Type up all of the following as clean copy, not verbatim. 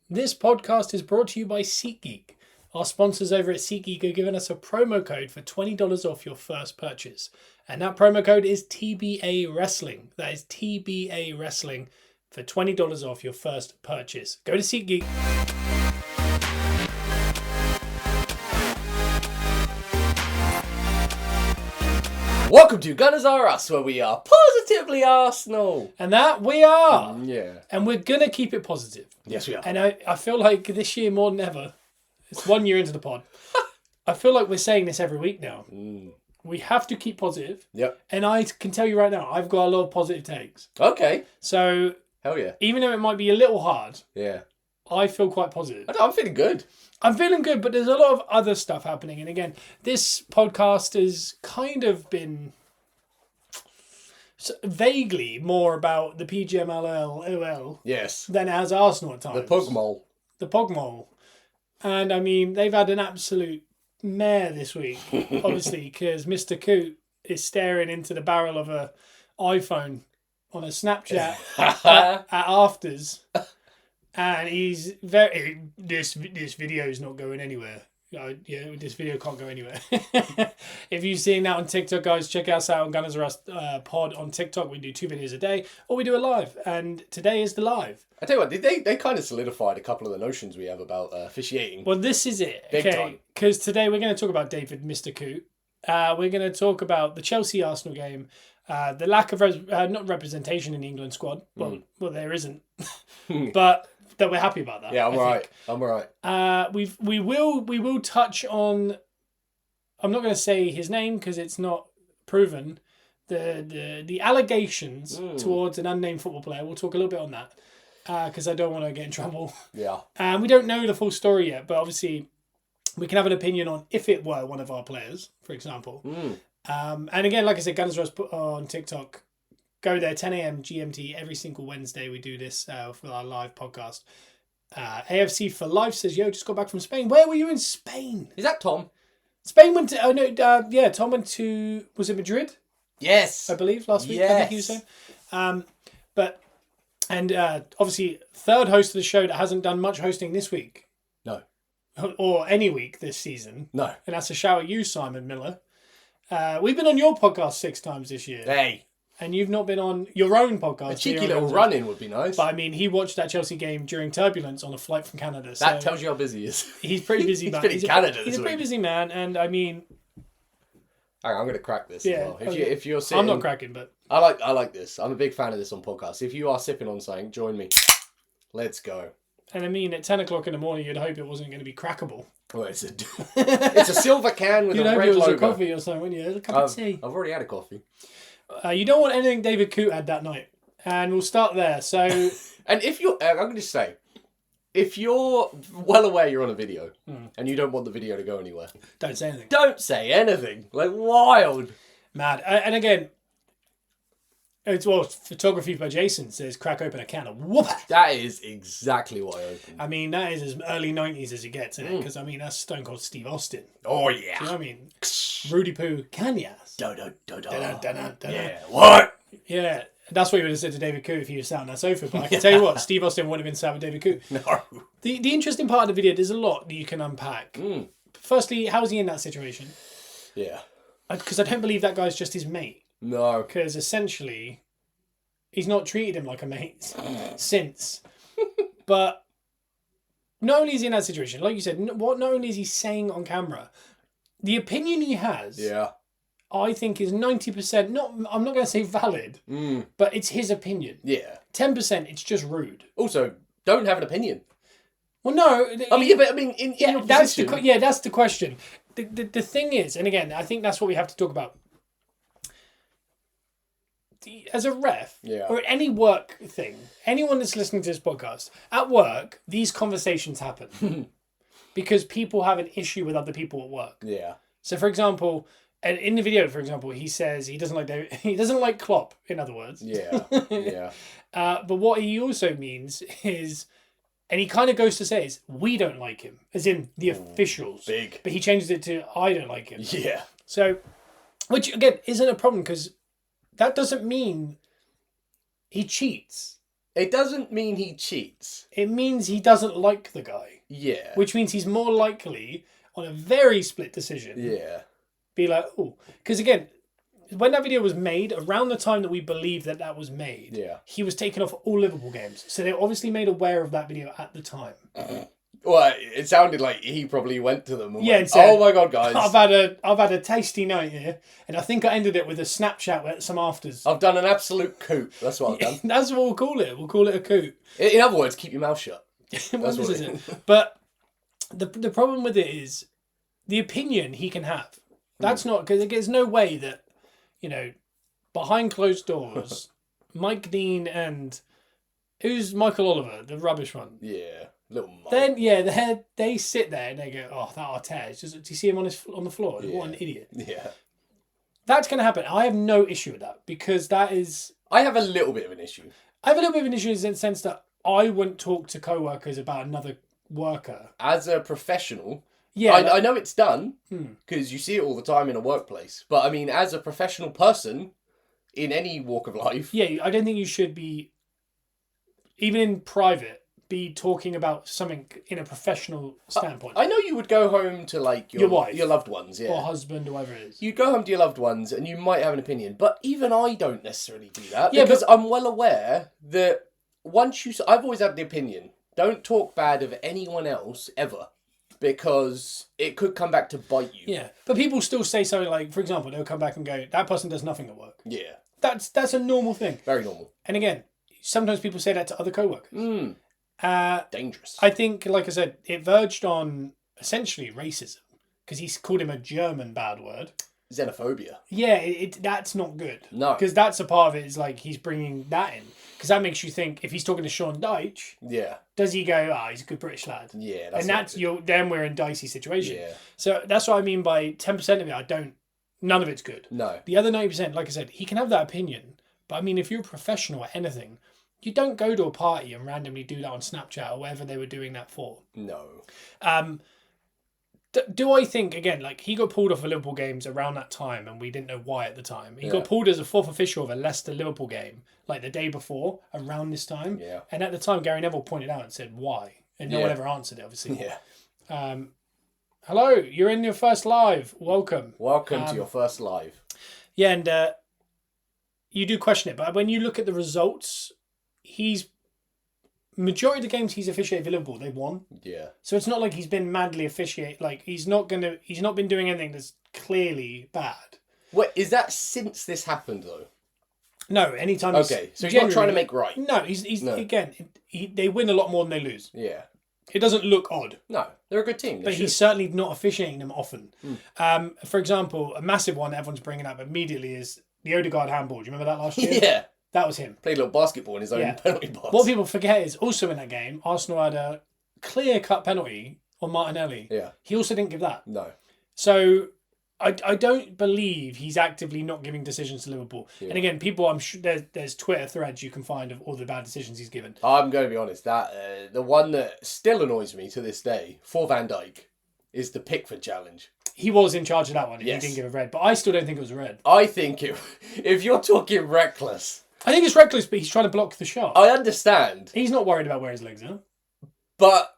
This podcast is brought to you by SeatGeek. Our sponsors over at SeatGeek are giving us a promo code for $20 off your first purchase. And that promo code is TBA Wrestling. That is TBA Wrestling for $20 off your first purchase. Go to SeatGeek. Welcome to Gunners Are Us, where we are positively Arsenal. And that we are. Yeah. And we're going to keep it positive. Yes, we are. And I feel like this year more than ever, it's 1 year into the pod, I feel like we're saying this every week now. We have to keep positive. Yep. And I can tell you right now, I've got a lot of positive takes. Okay. So, Hell yeah. even though it might be a little hard, Yeah. I feel quite positive. I'm feeling good. I'm feeling good, but there's a lot of other stuff happening. And again, this podcast has kind of been vaguely more about the PGMLL Yes. than it has Arsenal at times. The Pugmole. The Pogmole. And I mean, they've had an absolute mare this week, obviously, because Mr. Coote is staring into the barrel of a iPhone on a Snapchat at afters. And he's very... This video is not going anywhere. This video can't go anywhere. If you've seen that on TikTok, guys, check us out on Gunners Are Us pod on TikTok. We do 2 videos a day, or we do a live. And today is the live. I tell you what, they kind of solidified a couple of the notions we have about officiating. Well, this is it. Big time. Because today we're going to talk about David, Mr. Coote. We're going to talk about the Chelsea-Arsenal game. The lack of not representation in the England squad. Well, there isn't. But... that we're happy about that. Yeah, I'm alright. We will touch on. I'm not going to say his name because it's not proven. The allegations towards an unnamed football player. We'll talk a little bit on that because I don't want to get in trouble. Yeah. We don't know the full story yet, but obviously we can have an opinion on if it were one of our players, for example. And again, like I said, Gunners Are Us on TikTok. Go there, 10 a.m. GMT every single Wednesday. We do this for our live podcast. AFC for Life says, yo, just got back from Spain. Where were you in Spain? Is that Tom? Spain went to, Tom went to, was it Madrid? Yes. I believe, last week, yes. I think he was saying. Obviously, third host of the show that hasn't done much hosting this week. No. Or any week this season. No. And that's a shout at you, Simon Miller. We've been on your podcast 6 times this year. Hey. And you've not been on your own podcast. A cheeky little run-in would be nice. But I mean, he watched that Chelsea game during turbulence on a flight from Canada. So that tells you how busy he is. He's pretty busy, man. He's Canada He's a pretty busy man, and I mean... Hang on, I'm going to crack this yeah, as well. If you're sitting... I'm not cracking, but... I like this. I'm a big fan of this on podcasts. If you are sipping on something, join me. Let's go. And I mean, at 10 o'clock in the morning, you'd hope it wasn't going to be crackable. Well, it's a silver can with a red logo. You'd hope it was a coffee or something, wouldn't you? A cup of tea. I've already had a coffee. You don't want anything David Coote had that night. And we'll start there. So, and if you're, I'm going to say, if you're well aware you're on a video and you don't want the video to go anywhere, don't say anything. Don't say anything. Like, wild. Mad. And again, photography by Jason says crack open a can of whoop. That is exactly what I opened. I mean, that is as early 90s as it gets, isn't it? Because, I mean, that's Stone Cold Steve Austin. Oh, yeah. Do you know what I mean? Rudy Poo, Kanyas. Yeah, what? Yeah, that's what he would have said to David Coote if he was sat on that sofa. But I can tell you what, Steve Austin wouldn't have been sat with David Coote. No. The interesting part of the video, there's a lot that you can unpack. Firstly, how is he in that situation? Yeah. Because I don't believe that guy's just his mate. No. Because essentially, he's not treated him like a mate since. But not only is he in that situation, like you said, not only is he saying on camera, the opinion he has, I think is 90%, I'm not going to say valid, but it's his opinion. Yeah. 10%, it's just rude. Also, don't have an opinion. Well, no. In your position... that's the question. The thing is, and again, I think that's what we have to talk about. As a ref, or any work thing, anyone that's listening to this podcast, at work, these conversations happen. Because people have an issue with other people at work. Yeah. So, for example, in the video, he says he doesn't like Klopp, in other words. Yeah, yeah. But what he also means is, and he kind of goes to say is, we don't like him, as in the officials. Big. But he changes it to, I don't like him. Yeah. So, which, again, isn't a problem, because that doesn't mean he cheats. It doesn't mean he cheats. It means he doesn't like the guy. Yeah. Which means he's more likely, on a very split decision, Yeah. be like, oh. Because again, when that video was made, around the time that we believe that was made, he was taken off all Liverpool games. So they were obviously made aware of that video at the time. Well, it sounded like he probably went to them and Yeah, went, and said, oh my God, guys. I've had a tasty night here, and I think I ended it with a Snapchat with some afters. I've done an absolute coot. That's what I've done. That's what we'll call it. We'll call it a coot. In other words, keep your mouth shut. Well, this is it. But the problem with it is the opinion he can have. That's not, because there's no way that, behind closed doors, Mike Dean and who's Michael Oliver, the rubbish one. Yeah, little Mike. Then they sit there and they go, oh, that Arteta. Do you see him on the floor? Yeah. What an idiot. Yeah. That's going to happen. I have no issue with that because that is. I have a little bit of an issue. I have a little bit of an issue in the sense that I wouldn't talk to co-workers about another worker. As a professional, yeah, I know it's done because you see it all the time in a workplace. But I mean, as a professional person in any walk of life, yeah, I don't think you should be, even in private, be talking about something in a professional standpoint. I know you would go home to like your wife, your loved ones, or husband, or whatever it is. You go home to your loved ones, and you might have an opinion. But even I don't necessarily do that because I'm well aware that I've always had the opinion: don't talk bad of anyone else ever. Because it could come back to bite you. Yeah, but people still say something like, for example, they'll come back and go, that person does nothing at work. Yeah. That's a normal thing. Very normal. And again, sometimes people say that to other co-workers. Dangerous. I think, like I said, it verged on essentially racism. Because he's called him a German bad word. Xenophobia. Yeah, that's not good. No. Because that's a part of it is like he's bringing that in. Because that makes you think, if he's talking to Sean Dyche, does he go, he's a good British lad? Yeah, then we're in a dicey situation. Yeah. So that's what I mean by 10% of it, none of it's good. No. The other 90%, like I said, he can have that opinion. But I mean, if you're a professional at anything, you don't go to a party and randomly do that on Snapchat or whatever they were doing that for. No. Do I think, again, like he got pulled off of Liverpool games around that time and we didn't know why at the time. He got pulled as a fourth official of a Leicester-Liverpool game, like the day before, around this time. Yeah. And at the time, Gary Neville pointed out and said, why? And no one ever answered it, obviously. Yeah. Hello, you're in your first live. Welcome. Welcome to your first live. Yeah, and you do question it. But when you look at the results, majority of the games he's officiated for Liverpool, they've won. Yeah. So it's not like he's been madly officiated. Like he's not been doing anything that's clearly bad. Wait, is that since this happened though? No, anytime. Okay, so he's not trying to make right. No, they win a lot more than they lose. Yeah. It doesn't look odd. No, they're a good team. But he's certainly not officiating them often. For example, a massive one everyone's bringing up immediately is the Odegaard handball. Do you remember that last year? Yeah. That was him. Played a little basketball in his own penalty box. What people forget is also in that game, Arsenal had a clear-cut penalty on Martinelli. Yeah. He also didn't give that. No. So I don't believe he's actively not giving decisions to Liverpool. Yeah. And again, people, I'm sure there's Twitter threads you can find of all the bad decisions he's given. I'm going to be honest. That the one that still annoys me to this day for Van Dijk is the Pickford challenge. He was in charge of that one and he didn't give a red. But I still don't think it was a red. I think if you're talking reckless... I think it's reckless, but he's trying to block the shot. I understand. He's not worried about where his legs are. But,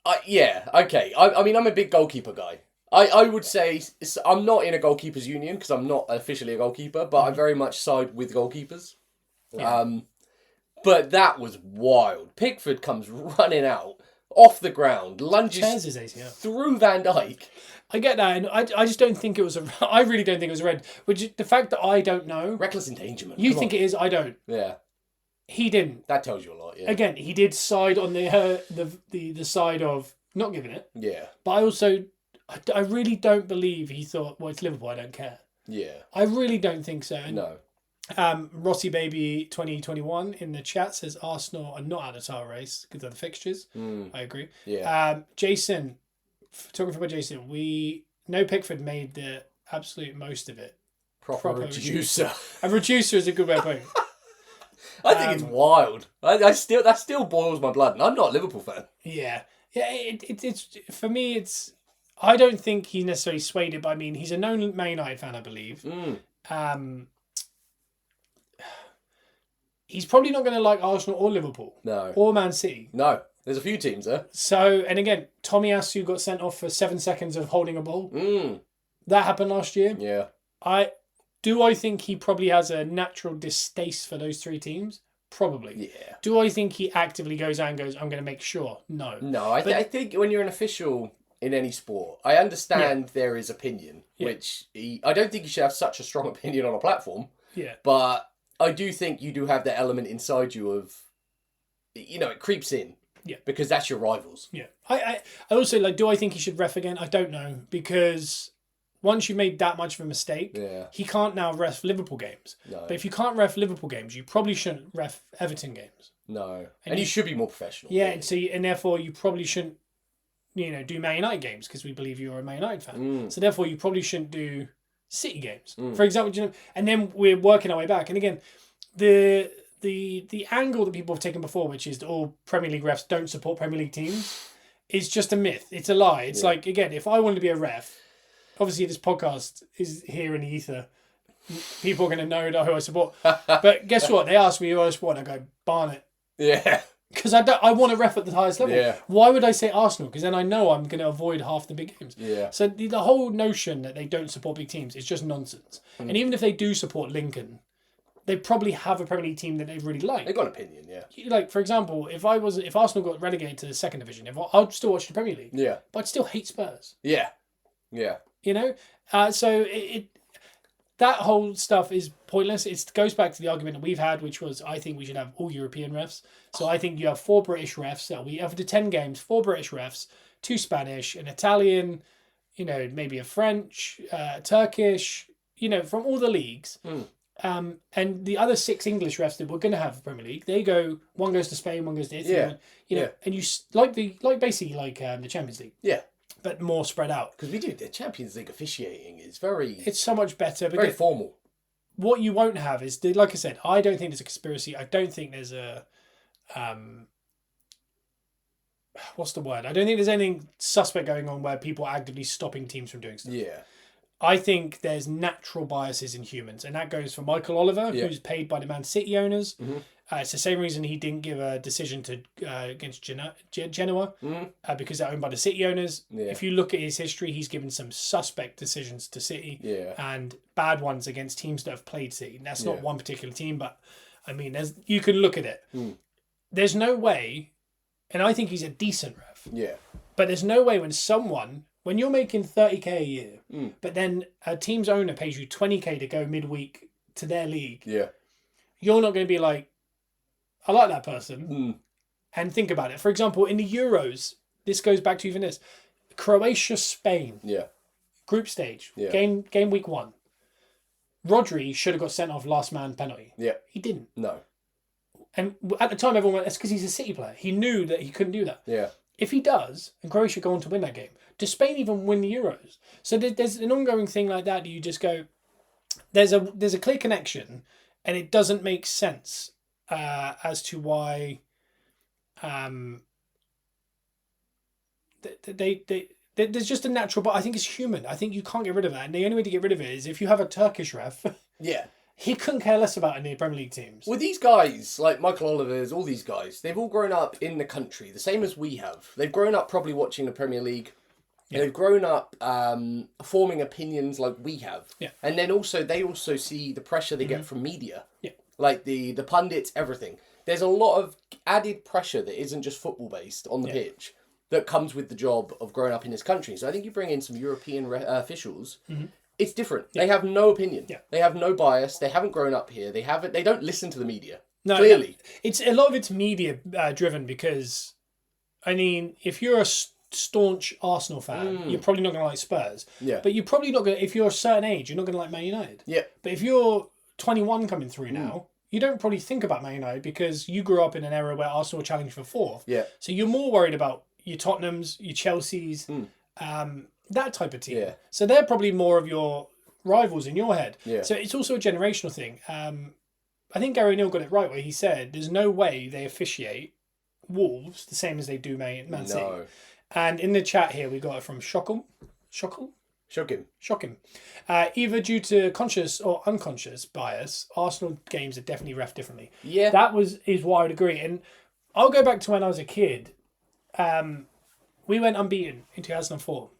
okay. I mean, I'm a big goalkeeper guy. I would say I'm not in a goalkeepers union because I'm not officially a goalkeeper, but I very much side with goalkeepers. Yeah. But that was wild. Pickford comes running out off the ground, lunges through Van Dijk. I get that, and I just don't think it was I really don't think it was a red. Which the fact that I don't know, reckless endangerment. You think it is? I don't. Yeah. He didn't. That tells you a lot. Yeah. Again, he did side on the side of not giving it. Yeah. But I really don't believe he thought, well, it's Liverpool, I don't care. Yeah. I really don't think so. And, no. Rossi Baby 2021 in the chat says Arsenal are not out of the title race because of the fixtures. I agree. Yeah. Jason, talking about Jason, we know Pickford made the absolute most of it. Proper reducer. A reducer is a good way of putting it. I think it's wild. That still boils my blood, and I'm not a Liverpool fan. Yeah. It's for me. It's I don't think he necessarily swayed it, but I mean he's a known Man United fan, I believe. he's probably not going to like Arsenal or Liverpool. No. Or Man City. No. There's a few teams there. So, and again, Tomiyasu got sent off for 7 seconds of holding a ball. That happened last year. Yeah. I think he probably has a natural distaste for those 3 teams? Probably. Yeah. Do I think he actively goes out and goes, I'm going to make sure? No. No, I think when you're an official in any sport, I understand there is opinion, which I don't think you should have such a strong opinion on a platform. Yeah. But I do think you do have that element inside you of, it creeps in. Yeah. Because that's your rivals. Yeah. I also, do I think he should ref again? I don't know. Because once you've made that much of a mistake, he can't now ref Liverpool games. No. But if you can't ref Liverpool games, you probably shouldn't ref Everton games. No. And you should be more professional. Yeah, really. And therefore you probably shouldn't, do Man United games because we believe you're a Man United fan. So therefore you probably shouldn't do City games. For example, and then we're working our way back. And again, the angle that people have taken before, which is all Premier League refs don't support Premier League teams, is just a myth. It's a lie. It's like, again, if I wanted to be a ref, obviously this podcast is here in the ether. People are going to know who I support. But guess what? They ask me who I support, and I go, Barnet. Yeah. Because I want to ref at the highest level. Yeah. Why would I say Arsenal? Because then I know I'm going to avoid half the big games. Yeah. So the whole notion that they don't support big teams is just nonsense. And even if they do support Lincoln, they probably have a Premier League team that they really like. They've got an opinion, yeah. Like, for example, if Arsenal got relegated to the second division, I'd still watch the Premier League. Yeah. But I'd still hate Spurs. Yeah. Yeah. So that whole stuff is pointless. It goes back to the argument that we've had, which was I think we should have all European refs. So I think you have 4 British refs. That we after 10 games, 4 British refs, 2 Spanish, an Italian, maybe a French, Turkish, from all the leagues. And the other 6 English refs that we're going to have for Premier League, they go, one goes to Spain, one goes to Italy. And you basically like the Champions League. Yeah. But more spread out. Because the Champions League officiating is it's so much better. Very formal. What you won't have is, like I said, I don't think there's a conspiracy. I don't think there's a, what's the word? I don't think there's anything suspect going on where people are actively stopping teams from doing stuff. Yeah. I think there's natural biases in humans, and that goes for Michael Oliver, who's paid by the Man City owners. It's the same reason he didn't give a decision to against Genoa, because they're owned by the City owners. Yeah. If you look at his history, he's given some suspect decisions to City and bad ones against teams that have played City. And that's not one particular team, but I mean, you can look at it. There's no way, and I think he's a decent ref. Yeah. But there's no way when you're making 30k a year, but then a team's owner pays you 20k to go midweek to their league. Yeah. You're not going to be like, I like that person. And think about it. For example, in the Euros, this goes back to even this. Croatia, Spain. Yeah. Group stage. Yeah. Game week 1. Rodri should have got sent off last man penalty. Yeah. He didn't. No. And at the time, everyone went, it's because he's a City player. He knew that he couldn't do that. Yeah. If he does, and Croatia go on to win that game, does Spain even win the Euros? So there's an ongoing thing like that. You just go, there's a clear connection, and it doesn't make sense as to why there's just a natural, but I think it's human. I think you can't get rid of that, and the only way to get rid of it is if you have a Turkish ref. Yeah. He couldn't care less about any Premier League teams. Well, these guys, like Michael Oliver's, all these guys, they've all grown up in the country, the same as we have. They've grown up probably watching the Premier League. Yeah. They've grown up forming opinions like we have. Yeah. And then they also see the pressure they get from media. Yeah. Like the pundits, everything. There's a lot of added pressure that isn't just football-based on the pitch that comes with the job of growing up in this country. So I think you bring in some European officials... It's different. Yeah. They have no opinion. Yeah. They have no bias. They haven't grown up here. They don't listen to the media. No, clearly. It's a lot of it's media driven because, I mean, if you're a staunch Arsenal fan, you're probably not going to like Spurs. Yeah. But you're probably not going to, if you're a certain age, you're not going to like Man United. Yeah. But if you're 21 coming through now, you don't probably think about Man United because you grew up in an era where Arsenal were challenging for 4th. Yeah. So you're more worried about your Tottenhams, your Chelseas, that type of team. Yeah. So they're probably more of your rivals in your head. Yeah. So it's also a generational thing. I think Gary O'Neill got it right where he said there's no way they officiate Wolves the same as they do Man City. No. And in the chat here, we got it from Shockle. Shocking. Either due to conscious or unconscious bias, Arsenal games are definitely ref differently. Yeah. That is what I would agree. And I'll go back to when I was a kid. We went unbeaten in 2004.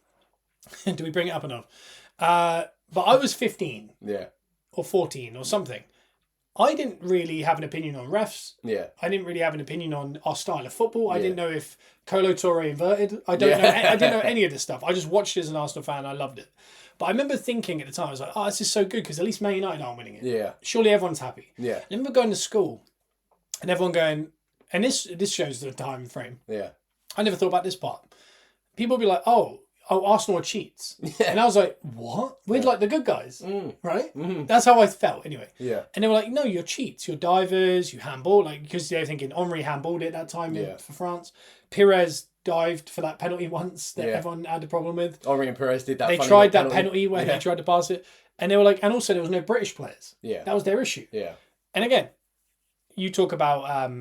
Do we bring it up enough? But I was 15 Yeah. or 14 or something. I didn't really have an opinion on refs. Yeah. I didn't really have an opinion on our style of football. I Yeah. didn't know if Colo Torre inverted. I didn't know any of this stuff. I just watched it as an Arsenal fan and I loved it. But I remember thinking at the time, I was like, oh, this is so good because at least Man United aren't winning it. Yeah. Surely everyone's happy. Yeah. I remember going to school and everyone going, and this shows the time frame. Yeah. I never thought about this part. People would be like, oh, Arsenal are cheats. Yeah. And I was like, what? We're like the good guys, right? Mm-hmm. That's how I felt anyway. Yeah. And they were like, no, you're cheats. You're divers. You handball. Like, because they were thinking Henry handballed it that time for France. Pires dived for that penalty once that everyone had a problem with. Henry and Perez did that. They tried that penalty where they tried to pass it. And they were like, and also there was no British players. Yeah. That was their issue. Yeah. And again, you talk about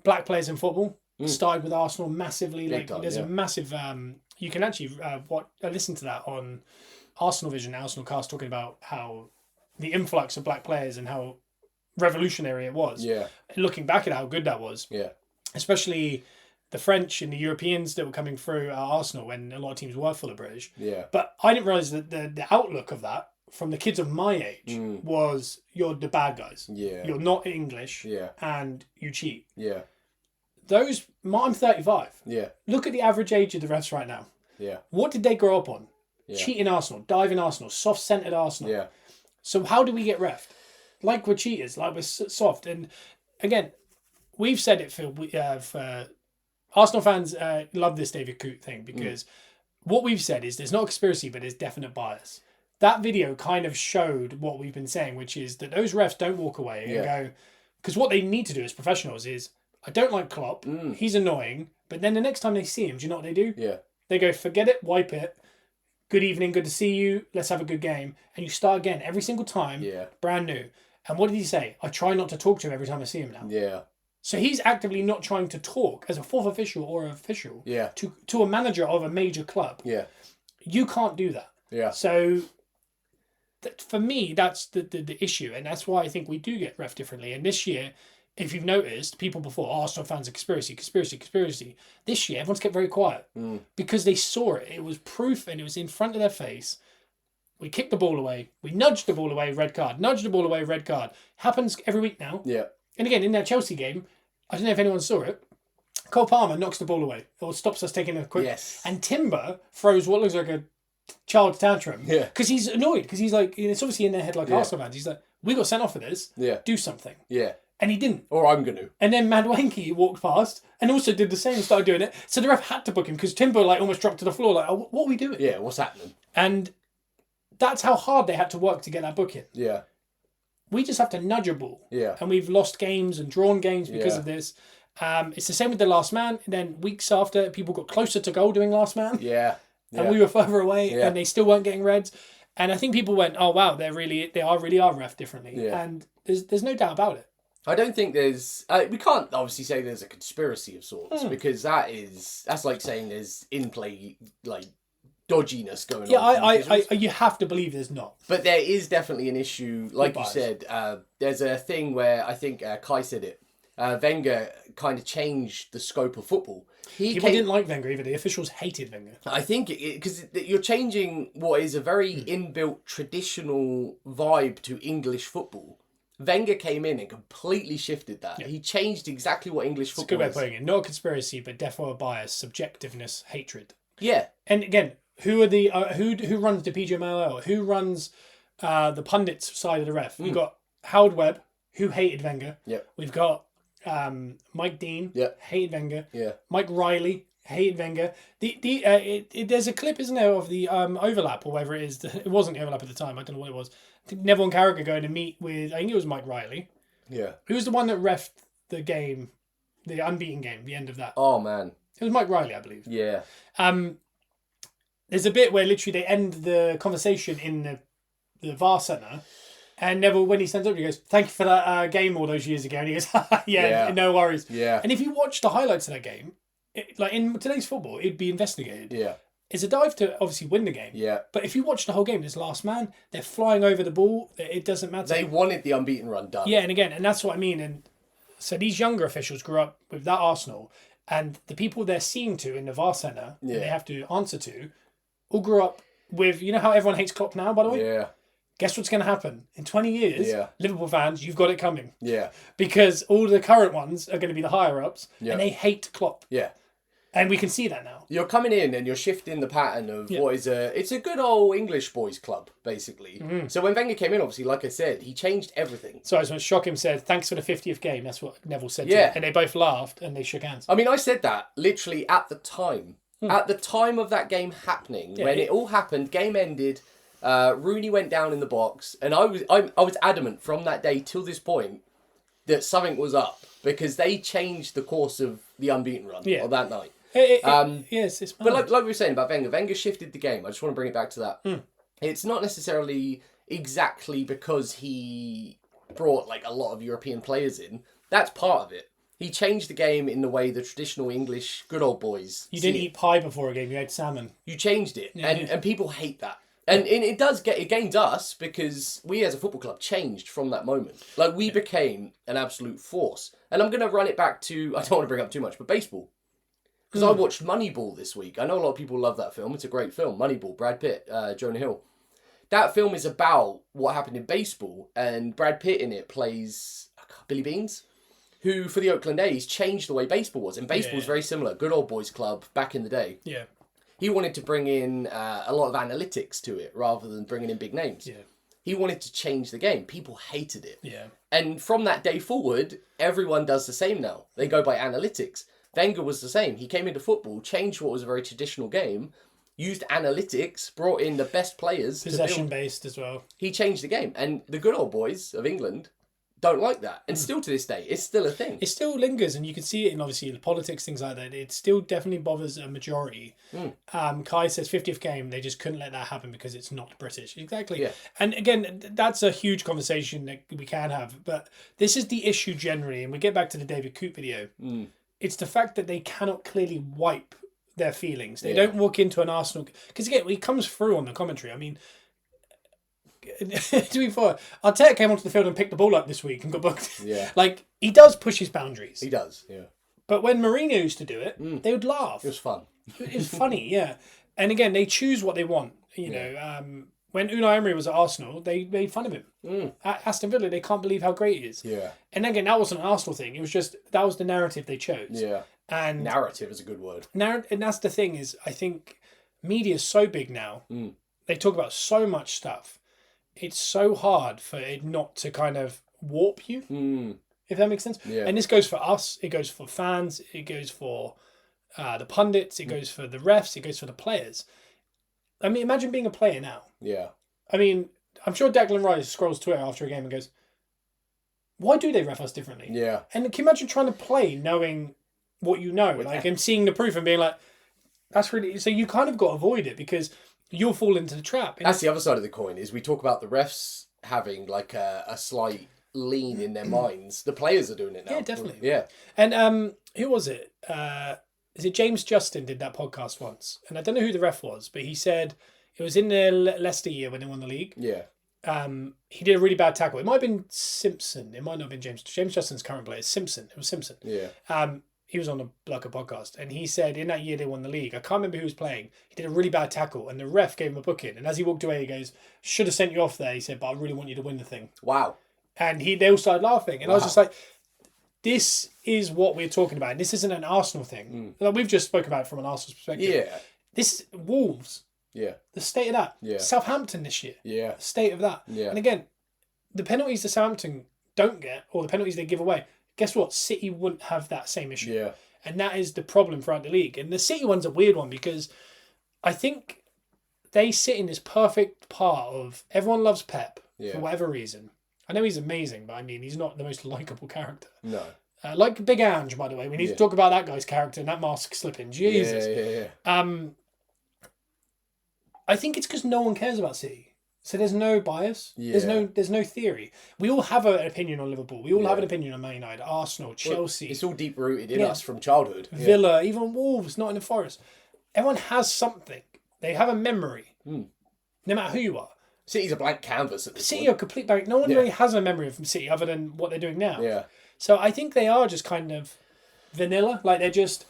black players in football. Started with Arsenal massively. Big Like time, there's a massive. You can actually listen to that on Arsenal Vision, Arsenal Cast, talking about how the influx of black players and how revolutionary it was. Yeah. Looking back at how good that was. Yeah. Especially the French and the Europeans that were coming through Arsenal when a lot of teams were full of British. Yeah. But I didn't realise that the outlook of that from the kids of my age was you're the bad guys. Yeah. You're not English. Yeah. And you cheat. Yeah. I'm 35. Yeah. Look at the average age of the refs right now. Yeah. What did they grow up on? Yeah. Cheating Arsenal, diving Arsenal, soft-centered Arsenal. Yeah. So how do we get refed? Like we're cheaters, like we're soft. And again, we've said it for Arsenal fans love this David Coote thing because what we've said is there's not a conspiracy, but there's definite bias. That video kind of showed what we've been saying, which is that those refs don't walk away and go, because what they need to do as professionals is, I don't like Klopp, he's annoying, but then the next time they see him, do you know what they do? Yeah. They go, forget it, wipe it, good evening, good to see you, let's have a good game. And you start again every single time, brand new. And what did he say? I try not to talk to him every time I see him now. Yeah. So he's actively not trying to talk as a fourth official or an official to a manager of a major club. Yeah. You can't do that. Yeah. So for me, that's the issue. And that's why I think we do get ref differently. And this year, if you've noticed, people before, Arsenal fans are conspiracy. This year, everyone's kept very quiet because they saw it. It was proof and it was in front of their face. We kicked the ball away. We nudged the ball away, red card. Nudged the ball away, red card. Happens every week now. Yeah. And again, in that Chelsea game, I don't know if anyone saw it, Cole Palmer knocks the ball away or stops us taking a quick... Yes. And Timber throws what looks like a child's tantrum. Yeah. Because he's annoyed. Because he's like, it's obviously in their head like Arsenal fans. He's like, we got sent off for this. Yeah. Do something. Yeah. And he didn't. Or I'm going to. And then Madwanky walked past and also did the same and started doing it. So the ref had to book him because Timber like almost dropped to the floor like, oh, what are we doing? Yeah, what's happening? And that's how hard they had to work to get that book in. Yeah. We just have to nudge a ball. Yeah. And we've lost games and drawn games because of this. It's the same with the last man. And then weeks after, people got closer to goal doing last man. Yeah. And we were further away and they still weren't getting reds. And I think people went, oh, wow, they really are ref differently. Yeah. And there's no doubt about it. I don't think there's... we can't obviously say there's a conspiracy of sorts because that's like saying there's in-play, like, dodginess going on. Yeah, you have to believe there's not. But there is definitely an issue, like you said. There's a thing where I think Kai said it. Wenger kind of changed the scope of football. People didn't like Wenger either. The officials hated Wenger. I think because you're changing what is a very inbuilt traditional vibe to English football. Wenger came in and completely shifted that. Yeah. He changed exactly what English football is. It's a good way of putting it. Not a conspiracy, but definitely a bias, subjectiveness, hatred. Yeah. And again, who are the who runs the PGMOL? Who runs the pundits side of the ref? We've got Howard Webb, who hated Wenger. Yep. We've got Mike Dean, hated Wenger. Yeah. Mike Riley, hated Wenger. There's a clip, isn't there, of the overlap or whatever it is. It wasn't the overlap at the time. I don't know what it was. I think Neville and Carragher going to meet with, I think it was Mike Riley. Yeah. Who was the one that refed the game, the unbeaten game, the end of that? Oh, man. It was Mike Riley, I believe. Yeah. There's a bit where literally they end the conversation in the VAR centre. And Neville, when he stands up, he goes, thank you for that game all those years ago. And he goes, no worries. Yeah. And if you watch the highlights of that game, like in today's football, it'd be investigated. Yeah. It's a dive to obviously win the game. Yeah. But if you watch the whole game, this last man, they're flying over the ball. It doesn't matter. They wanted the unbeaten run done. Yeah, and that's what I mean. And so these younger officials grew up with that Arsenal, and the people they're seeing to in the VAR centre, and they have to answer to, all grew up with, you know how everyone hates Klopp now, by the way? Yeah. Guess what's going to happen? In 20 years, Liverpool fans, you've got it coming. Yeah. Because all the current ones are going to be the higher-ups, and they hate Klopp. Yeah. And we can see that now. You're coming in and you're shifting the pattern of what is it's a good old English boys club, basically. So when Wenger came in, obviously, like I said, he changed everything. So I was shocked him said, thanks for the 50th game. That's what Neville said to him. And they both laughed and they shook hands. I mean, I said that literally at the time. At the time of that game happening, when it all happened, game ended, Rooney went down in the box, and I was adamant from that day till this point that something was up, because they changed the course of the unbeaten run on that night. Yes, it's but like we were saying about Wenger shifted the game. I just want to bring it back to that. It's not necessarily exactly because he brought like a lot of European players in. That's part of it. He changed the game in the way the traditional English good old boys. You didn't eat pie before a game. You ate salmon. You changed it, and people hate that. And it gains us, because we as a football club changed from that moment. Like, we became an absolute force. And I'm going to run it back to, I don't want to bring up too much, but baseball. Because I watched Moneyball this week. I know a lot of people love that film. It's a great film. Moneyball, Brad Pitt, Jonah Hill. That film is about what happened in baseball. And Brad Pitt in it plays Billy Beans, who, for the Oakland A's, changed the way baseball was. And baseball was very similar. Good old boys club back in the day. Yeah. He wanted to bring in a lot of analytics to it rather than bringing in big names. Yeah. He wanted to change the game. People hated it. Yeah. And from that day forward, everyone does the same now. They go by analytics. Wenger was the same. He came into football, changed what was a very traditional game, used analytics, brought in the best players. Possession-based as well. He changed the game. And the good old boys of England don't like that. And still to this day, it's still a thing. It still lingers, and you can see it in, obviously, the politics, things like that. It still definitely bothers a majority. Kai says 50th game, they just couldn't let that happen because it's not British. Exactly. Yeah. And again, that's a huge conversation that we can have. But this is the issue generally, and we get back to the David Coote video. It's the fact that they cannot clearly wipe their feelings. They don't walk into an Arsenal... Because again, it comes through on the commentary. I mean... to be fair, Arteta came onto the field and picked the ball up this week and got booked. Yeah. Like, he does push his boundaries. He does, yeah. But when Mourinho used to do it, they would laugh. It was fun. It was funny, yeah. And again, they choose what they want. You know, when Unai Emery was at Arsenal, they made fun of him. At Aston Villa, they can't believe how great he is. Yeah. And again, that wasn't an Arsenal thing. It was just, that was the narrative they chose. Yeah. And narrative is a good word. And that's the thing is, I think media is so big now. They talk about so much stuff. It's so hard for it not to kind of warp you, if that makes sense. Yeah. And this goes for us, it goes for fans, it goes for the pundits, it goes for the refs, it goes for the players. I mean, imagine being a player now. Yeah. I mean, I'm sure Declan Rice scrolls Twitter after a game and goes, why do they ref us differently? Yeah. And can you imagine trying to play knowing what you know, and seeing the proof and being like, that's really... So you kind of got to avoid it because... you'll fall into the trap. That's the other side of the coin, is we talk about the refs having like a slight lean in their minds. The players are doing it now. Yeah, definitely. Yeah. And who was it? Is it James Justin did that podcast once? And I don't know who the ref was, but he said it was in the Leicester year when they won the league. Yeah. He did a really bad tackle. It might have been Simpson. It might not have been James. James Justin's current player is Simpson. It was Simpson. Yeah. He was on a podcast, and he said in that year they won the league. I can't remember who was playing. He did a really bad tackle, and the ref gave him a booking. And as he walked away, he goes, "Should have sent you off there." He said, "But I really want you to win the thing." Wow. And they all started laughing, and I was just like, "This is what we're talking about. This isn't an Arsenal thing. Like, we've just spoken about it from an Arsenal perspective. Yeah. This Wolves. Yeah. The state of that. Yeah. Southampton this year. Yeah. The state of that. Yeah. And again, the penalties that Southampton don't get, or the penalties they give away, guess what? City wouldn't have that same issue. Yeah. And that is the problem throughout the league. And the City one's a weird one because I think they sit in this perfect part of everyone loves Pep for whatever reason. I know he's amazing, but I mean, he's not the most likeable character. No. Like Big Ange, by the way. We need to talk about that guy's character and that mask slipping. Jesus. Yeah. I think it's because no one cares about City. So there's no bias. Yeah. There's no theory. We all have an opinion on Liverpool. We all have an opinion on Man United, Arsenal, Chelsea. Well, it's all deep rooted in us from childhood. Villa, even Wolves, Nottingham Forest. Everyone has something. They have a memory, no matter who you are. City's a blank canvas at this City point. are complete blank. No one really has a memory of City other than what they're doing now. Yeah. So I think they are just kind of vanilla. Like they're just,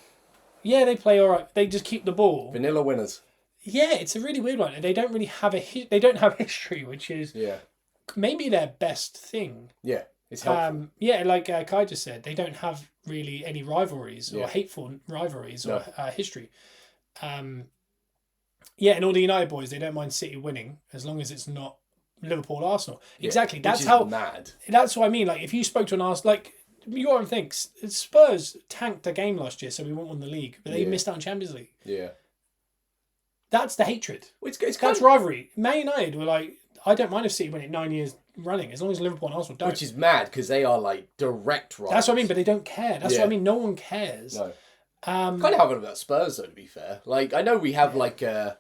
they play all right. They just keep the ball. Vanilla winners. Yeah, it's a really weird one. And they don't really have they don't have history, which is maybe their best thing. Yeah, it's helpful. Like Kai just said, they don't have really any rivalries or hateful rivalries or history. And all the United boys, they don't mind City winning as long as it's not Liverpool, Arsenal. Exactly. That's how mad. That's what I mean. Like if you spoke to an Arsenal, like you got to think Spurs tanked a game last year, so we won't win the league, but they missed out on Champions League. Yeah. That's the hatred. It's rivalry. Man United were like, I don't mind if City win it 9 years running, as long as Liverpool and Arsenal don't. Which is mad because they are like direct rivals. That's what I mean, but they don't care. That's what I mean. No one cares. No. Kind of how about Spurs though, to be fair. Like I know we have like a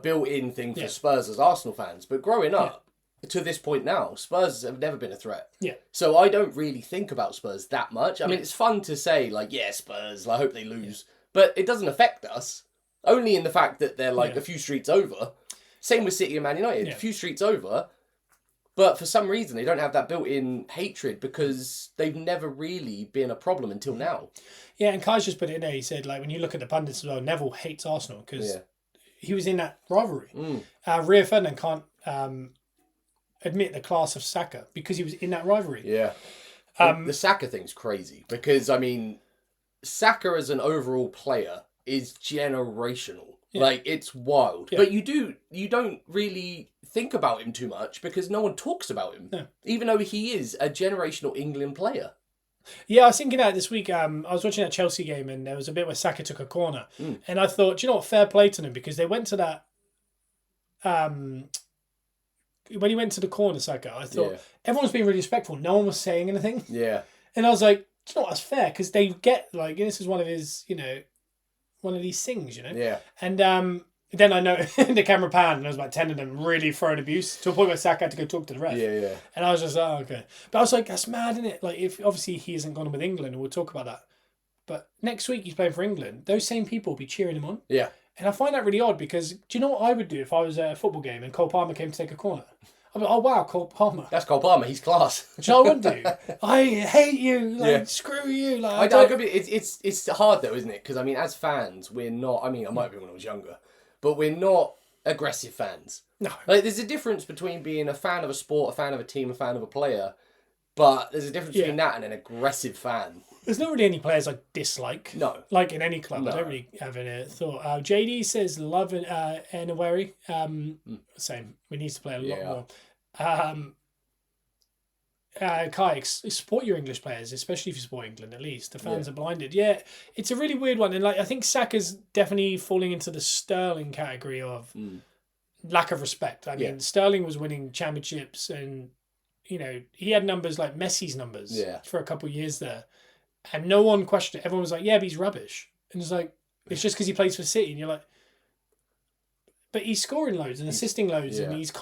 built-in thing for Spurs as Arsenal fans, but growing up to this point now, Spurs have never been a threat. Yeah. So I don't really think about Spurs that much. I mean, it's fun to say like, Spurs. I hope they lose, but it doesn't affect us. Only in the fact that they're like a few streets over. Same with City and Man United, a few streets over. But for some reason, they don't have that built-in hatred because they've never really been a problem until now. Yeah, and Kai's just put it in there. He said, like, when you look at the pundits as well, Neville hates Arsenal because he was in that rivalry. Rio Ferdinand can't admit the class of Saka because he was in that rivalry. Yeah. The Saka thing's crazy because, I mean, Saka as an overall player is generational. Yeah. Like it's wild. Yeah. But you don't really think about him too much because no one talks about him. No. Even though he is a generational England player. Yeah, I was thinking that this week. I was watching that Chelsea game and there was a bit where Saka took a corner. And I thought, do you know what, fair play to them because they went to that when he went to the corner, Saka, I thought everyone was being really respectful. No one was saying anything. Yeah. And I was like, do you know what, that's fair because they get like, this is one of his, one of these things, Yeah. And then I know the camera panned and there was about 10 of them really throwing abuse to a point where Saka had to go talk to the ref. Yeah. And I was just like, okay. But I was like, that's mad, isn't it? Like, if obviously he hasn't gone with England, and we'll talk about that. But next week he's playing for England. Those same people will be cheering him on. Yeah. And I find that really odd because do you know what I would do if I was at a football game and Cole Palmer came to take a corner? I'd be like, oh wow, Cole Palmer. That's Cole Palmer. He's class. Do you know what I would do? I hate you. Like, screw you. Like, it's hard though, isn't it? Because I mean, as fans, we're not. I mean, I might be when I was younger, but we're not aggressive fans. No. Like, there's a difference between being a fan of a sport, a fan of a team, a fan of a player. But there's a difference between that and an aggressive fan. There's not really any players I dislike. No. Like in any club. No. I don't really have any thought. JD says love Enaweri. Same. We need to play a lot more. Kai, support your English players, especially if you support England at least. The fans are blinded. Yeah, it's a really weird one. And like I think Saka's definitely falling into the Sterling category of lack of respect. I mean, Sterling was winning championships and, he had numbers like Messi's numbers for a couple of years there. And no one questioned it. Everyone was like, yeah, but he's rubbish. And it's like, it's just because he plays for City. And you're like, but he's scoring loads and assisting loads and he's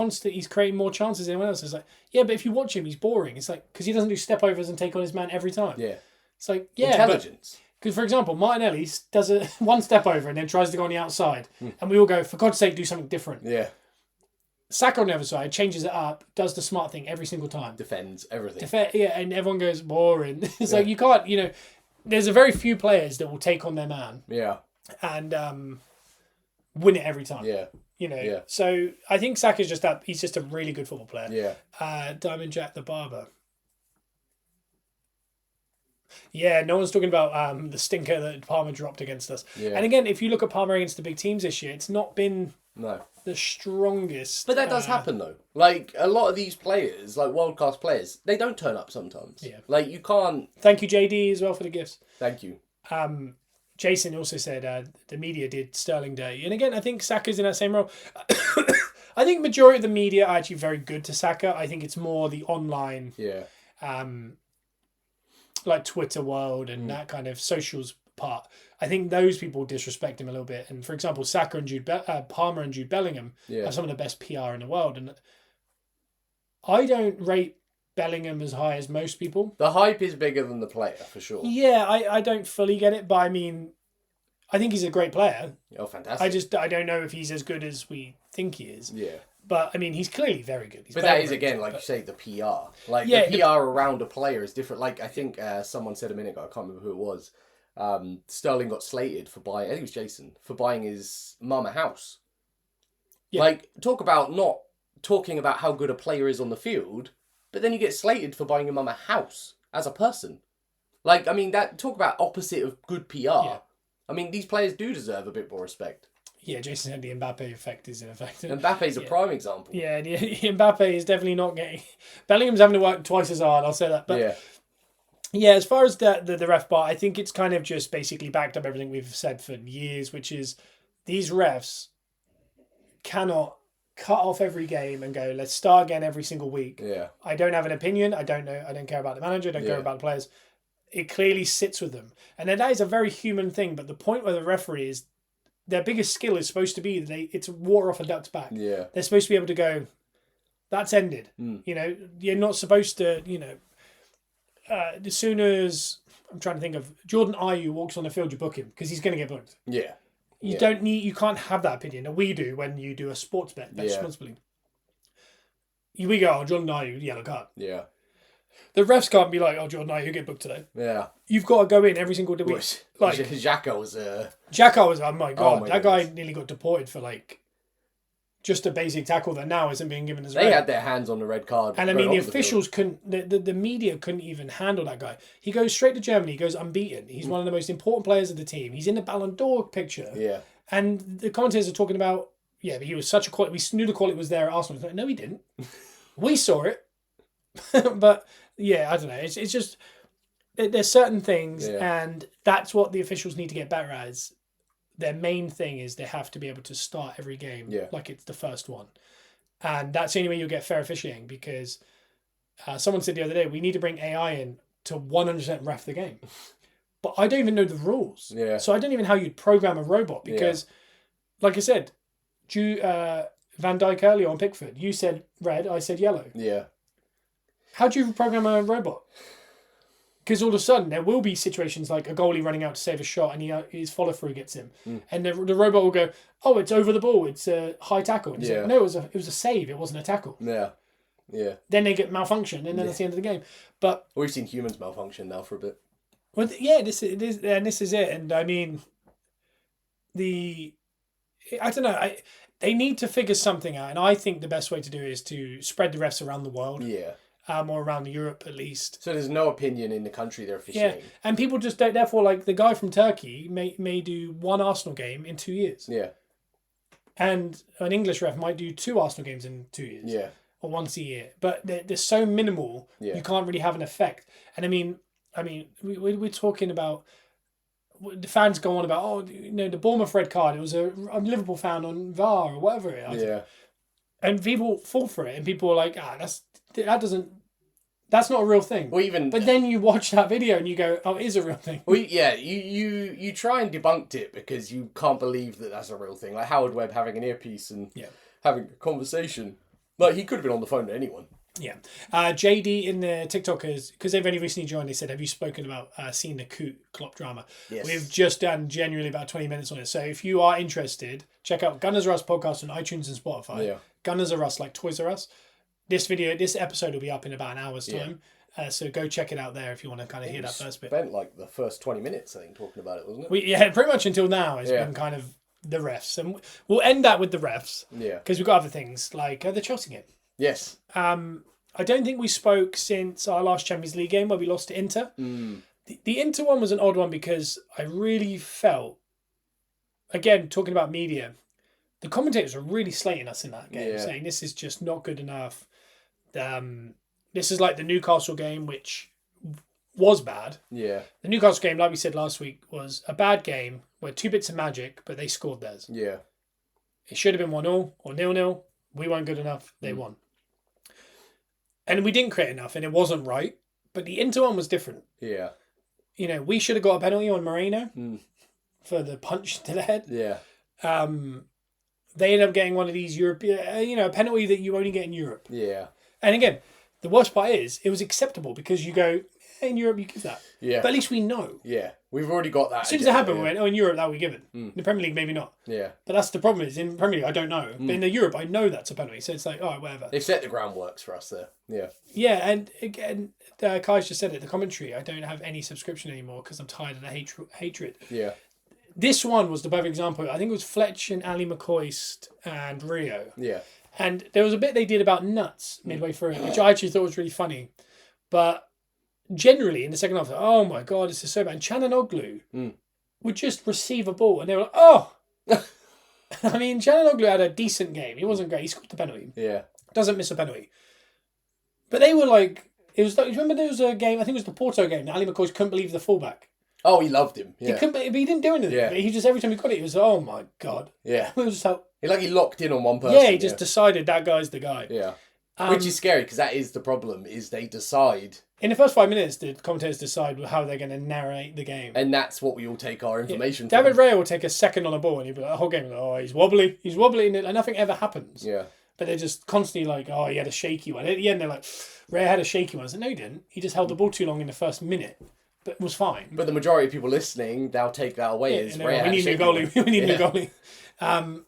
creating more chances than anyone else. It's like, yeah, but if you watch him, he's boring. It's like, because he doesn't do step overs and take on his man every time. Yeah. It's like, yeah. Intelligence. Because, for example, Martinelli does a one step over and then tries to go on the outside. And we all go, for God's sake, do something different. Yeah. Saka on the other side changes it up, does the smart thing every single time. Defends everything. And everyone goes, boring. It's like, you can't, there's a very few players that will take on their man. Yeah. And win it every time. Yeah. So I think Saka's he's just a really good football player. Yeah. Diamond Jack the Barber. Yeah, no one's talking about the stinker that Palmer dropped against us. Yeah. And again, if you look at Palmer against the big teams this year, it's not been the strongest. But that does happen though. Like a lot of these players, like world-class players, they don't turn up sometimes. Yeah. Like you can't... Thank you, JD, as well, for the gifts. Thank you. Jason also said the media did Sterling Day. And again, I think Saka's in that same role. I think majority of the media are actually very good to Saka. I think it's more the online, like Twitter world and that kind of socials part. I think those people disrespect him a little bit. And for example, Saka and Palmer and Jude Bellingham have some of the best PR in the world. And I don't rate Bellingham as high as most people. The hype is bigger than the player, for sure. Yeah, I don't fully get it, but I mean, I think he's a great player. Oh, fantastic. I don't know if he's as good as we think he is. Yeah. But, I mean, he's clearly very good. But that is, again, like you say, the PR. Like, Yeah, the PR around a player is different. Like, I think someone said a minute ago, I can't remember who it was, Sterling got slated for buying, I think it was Jason, for buying his mum a house. Yeah. Like, talk about not talking about how good a player is on the field, but then you get slated for buying your mum a house as a person. Like, I mean, talk about opposite of good PR. Yeah. I mean, these players do deserve a bit more respect. Yeah, Jason said the Mbappe effect is in effect. Mbappe's a prime example. Yeah, Mbappe is definitely not getting... Bellingham's having to work twice as hard, I'll say that. But yeah, as far as the ref bar, I think it's kind of just basically backed up everything we've said for years, which is these refs cannot cut off every game and go, let's start again every single week. Yeah. I don't have an opinion. I don't know. I don't care about the manager. I don't care about the players. It clearly sits with them. And then that is a very human thing. But the point where the referee is, their biggest skill is supposed to be it's water off a duck's back. Yeah. They're supposed to be able to go, that's ended. You know, you're not supposed to, you know, as soon as, I'm trying to think of, Jordan Ayew walks on the field, you book him because he's going to get booked. Yeah. You can't have that opinion. And we do when you do a sports bet responsibly. We go, Jordan Ayew, yellow card. Yeah. The refs can't be like, Jordan Ayew, you get booked today. Yeah. You've got to go in every single week. Like Xhaka was oh my God, that guy nearly got deported for like just a basic tackle that now isn't being given as red. They had their hands on the red card. And I mean, the officials couldn't, the media couldn't even handle that guy. He goes straight to Germany, he goes unbeaten. He's one of the most important players of the team. He's in the Ballon d'Or picture. Yeah. And the commentators are talking about, but he was such a quality, we knew the quality was there at Arsenal. Like, no, he didn't. We saw it. But yeah, I don't know. It's just, there's certain things and that's what the officials need to get better at. Is their main thing is they have to be able to start every game like it's the first one. And that's the only way you'll get fair officiating, because someone said the other day, we need to bring AI in to 100% ref the game. But I don't even know the rules. Yeah. So I don't even know how you'd program a robot, because like I said, Van Dijk earlier on Pickford, you said red, I said yellow. Yeah. How do you program a robot? Because all of a sudden there will be situations like a goalie running out to save a shot and his follow through gets him, and the robot will go, "Oh, it's over the ball. It's a high tackle." And like, no, it was a save. It wasn't a tackle. Yeah, yeah. Then they get malfunction, and then that's the end of the game. But we've seen humans malfunction now for a bit. Well, this is it, and I mean, I don't know. They need to figure something out, and I think the best way to do it is to spread the refs around the world. Yeah. Or around Europe at least. So there's no opinion in the country they're officiating. Yeah, and people just don't. Therefore, like the guy from Turkey may do one Arsenal game in 2 years. Yeah. And an English ref might do 2 Arsenal games in 2 years. Yeah. Or once a year, but they're so minimal. Yeah. You can't really have an effect. And I mean, we're talking about. The fans go on about, the Bournemouth red card. It was a Liverpool fan on VAR or whatever it is. Yeah. And people fall for it, and people are like, that's not a real thing. Well, but then you watch that video and you go, oh, it is a real thing. Well, yeah, you try and debunked it because you can't believe that that's a real thing. Like Howard Webb having an earpiece and having a conversation. Like, he could have been on the phone to anyone. Yeah. JD in the TikTokers, because they've only recently joined, they said, have you spoken about seeing the Coote Klopp drama? Yes. We've just done genuinely about 20 minutes on it. So if you are interested, check out Gunners R Us podcast on iTunes and Spotify. Yeah. Gunners R Us, like Toys R Us. This episode will be up in about an hour's time. So go check it out there if you want to kind of hear that first bit. Spent like the first 20 minutes, I think, talking about it, wasn't it? Pretty much until now has been kind of the refs. And we'll end that with the refs. Yeah. Because we've got other things like the Chelsea game. Yes. I don't think we spoke since our last Champions League game where we lost to Inter. The Inter one was an odd one because I really felt, again, talking about media, the commentators were really slating us in that game, saying this is just not good enough. This is like the Newcastle game, which was bad. Yeah. The Newcastle game, like we said last week, was a bad game where 2 bits of magic, but they scored theirs. Yeah. It should have been 1-0 or 0-0. We weren't good enough. They won. And we didn't create enough, and it wasn't right. But the Inter one was different. Yeah. We should have got a penalty on Moreno for the punch to the head. Yeah. They ended up getting one of these European, a penalty that you only get in Europe. Yeah. And again, the worst part is it was acceptable because you go, in Europe you give that. Yeah. But at least we know. Yeah. We've already got that. As soon as it happened, we went, in Europe, that will be given. In the Premier League, maybe not. Yeah. But that's the problem, is in Premier League, I don't know. But in the Europe, I know that's a penalty. So it's like, all right, whatever. They've set the groundworks for us there. Yeah. Yeah, and again, Kai's just said it, the commentary, I don't have any subscription anymore because I'm tired of the hatred. Yeah. This one was the perfect example. I think it was Fletch and Ali McCoist and Rio. Yeah. And there was a bit they did about nuts midway through it, which I actually thought was really funny. But generally, in the second half, oh my God, this is so bad. And Çalhanoğlu would just receive a ball and they were like, oh! I mean, Çalhanoğlu had a decent game. He wasn't great. He scored the penalty. Yeah. Doesn't miss a penalty. But they were like, it was like, remember there was a game, I think it was the Porto game, that Ali McCoist couldn't believe the fullback. Oh, he loved him. Yeah. He couldn't, but he didn't do anything. Yeah. But he just, every time he got it, he was, oh my God. Yeah. It was so, He locked in on one person. yeah, he just decided that guy's the guy. Yeah. Which is scary, because that is the problem, is they decide. In the first 5 minutes, the commentators decide how they're going to narrate the game. And that's what we all take our information from. David Rea will take a second on a ball and he'll be like, the whole game, oh, he's wobbly, and nothing ever happens. Yeah. But they're just constantly like, oh, he had a shaky one. At the end, they're like, Rea had a shaky one. I said, no, he didn't. He just held the ball too long in the first minute, but it was fine. But the majority of people listening, they'll take that away as Rea. We need a new goalie. We need a new goalie.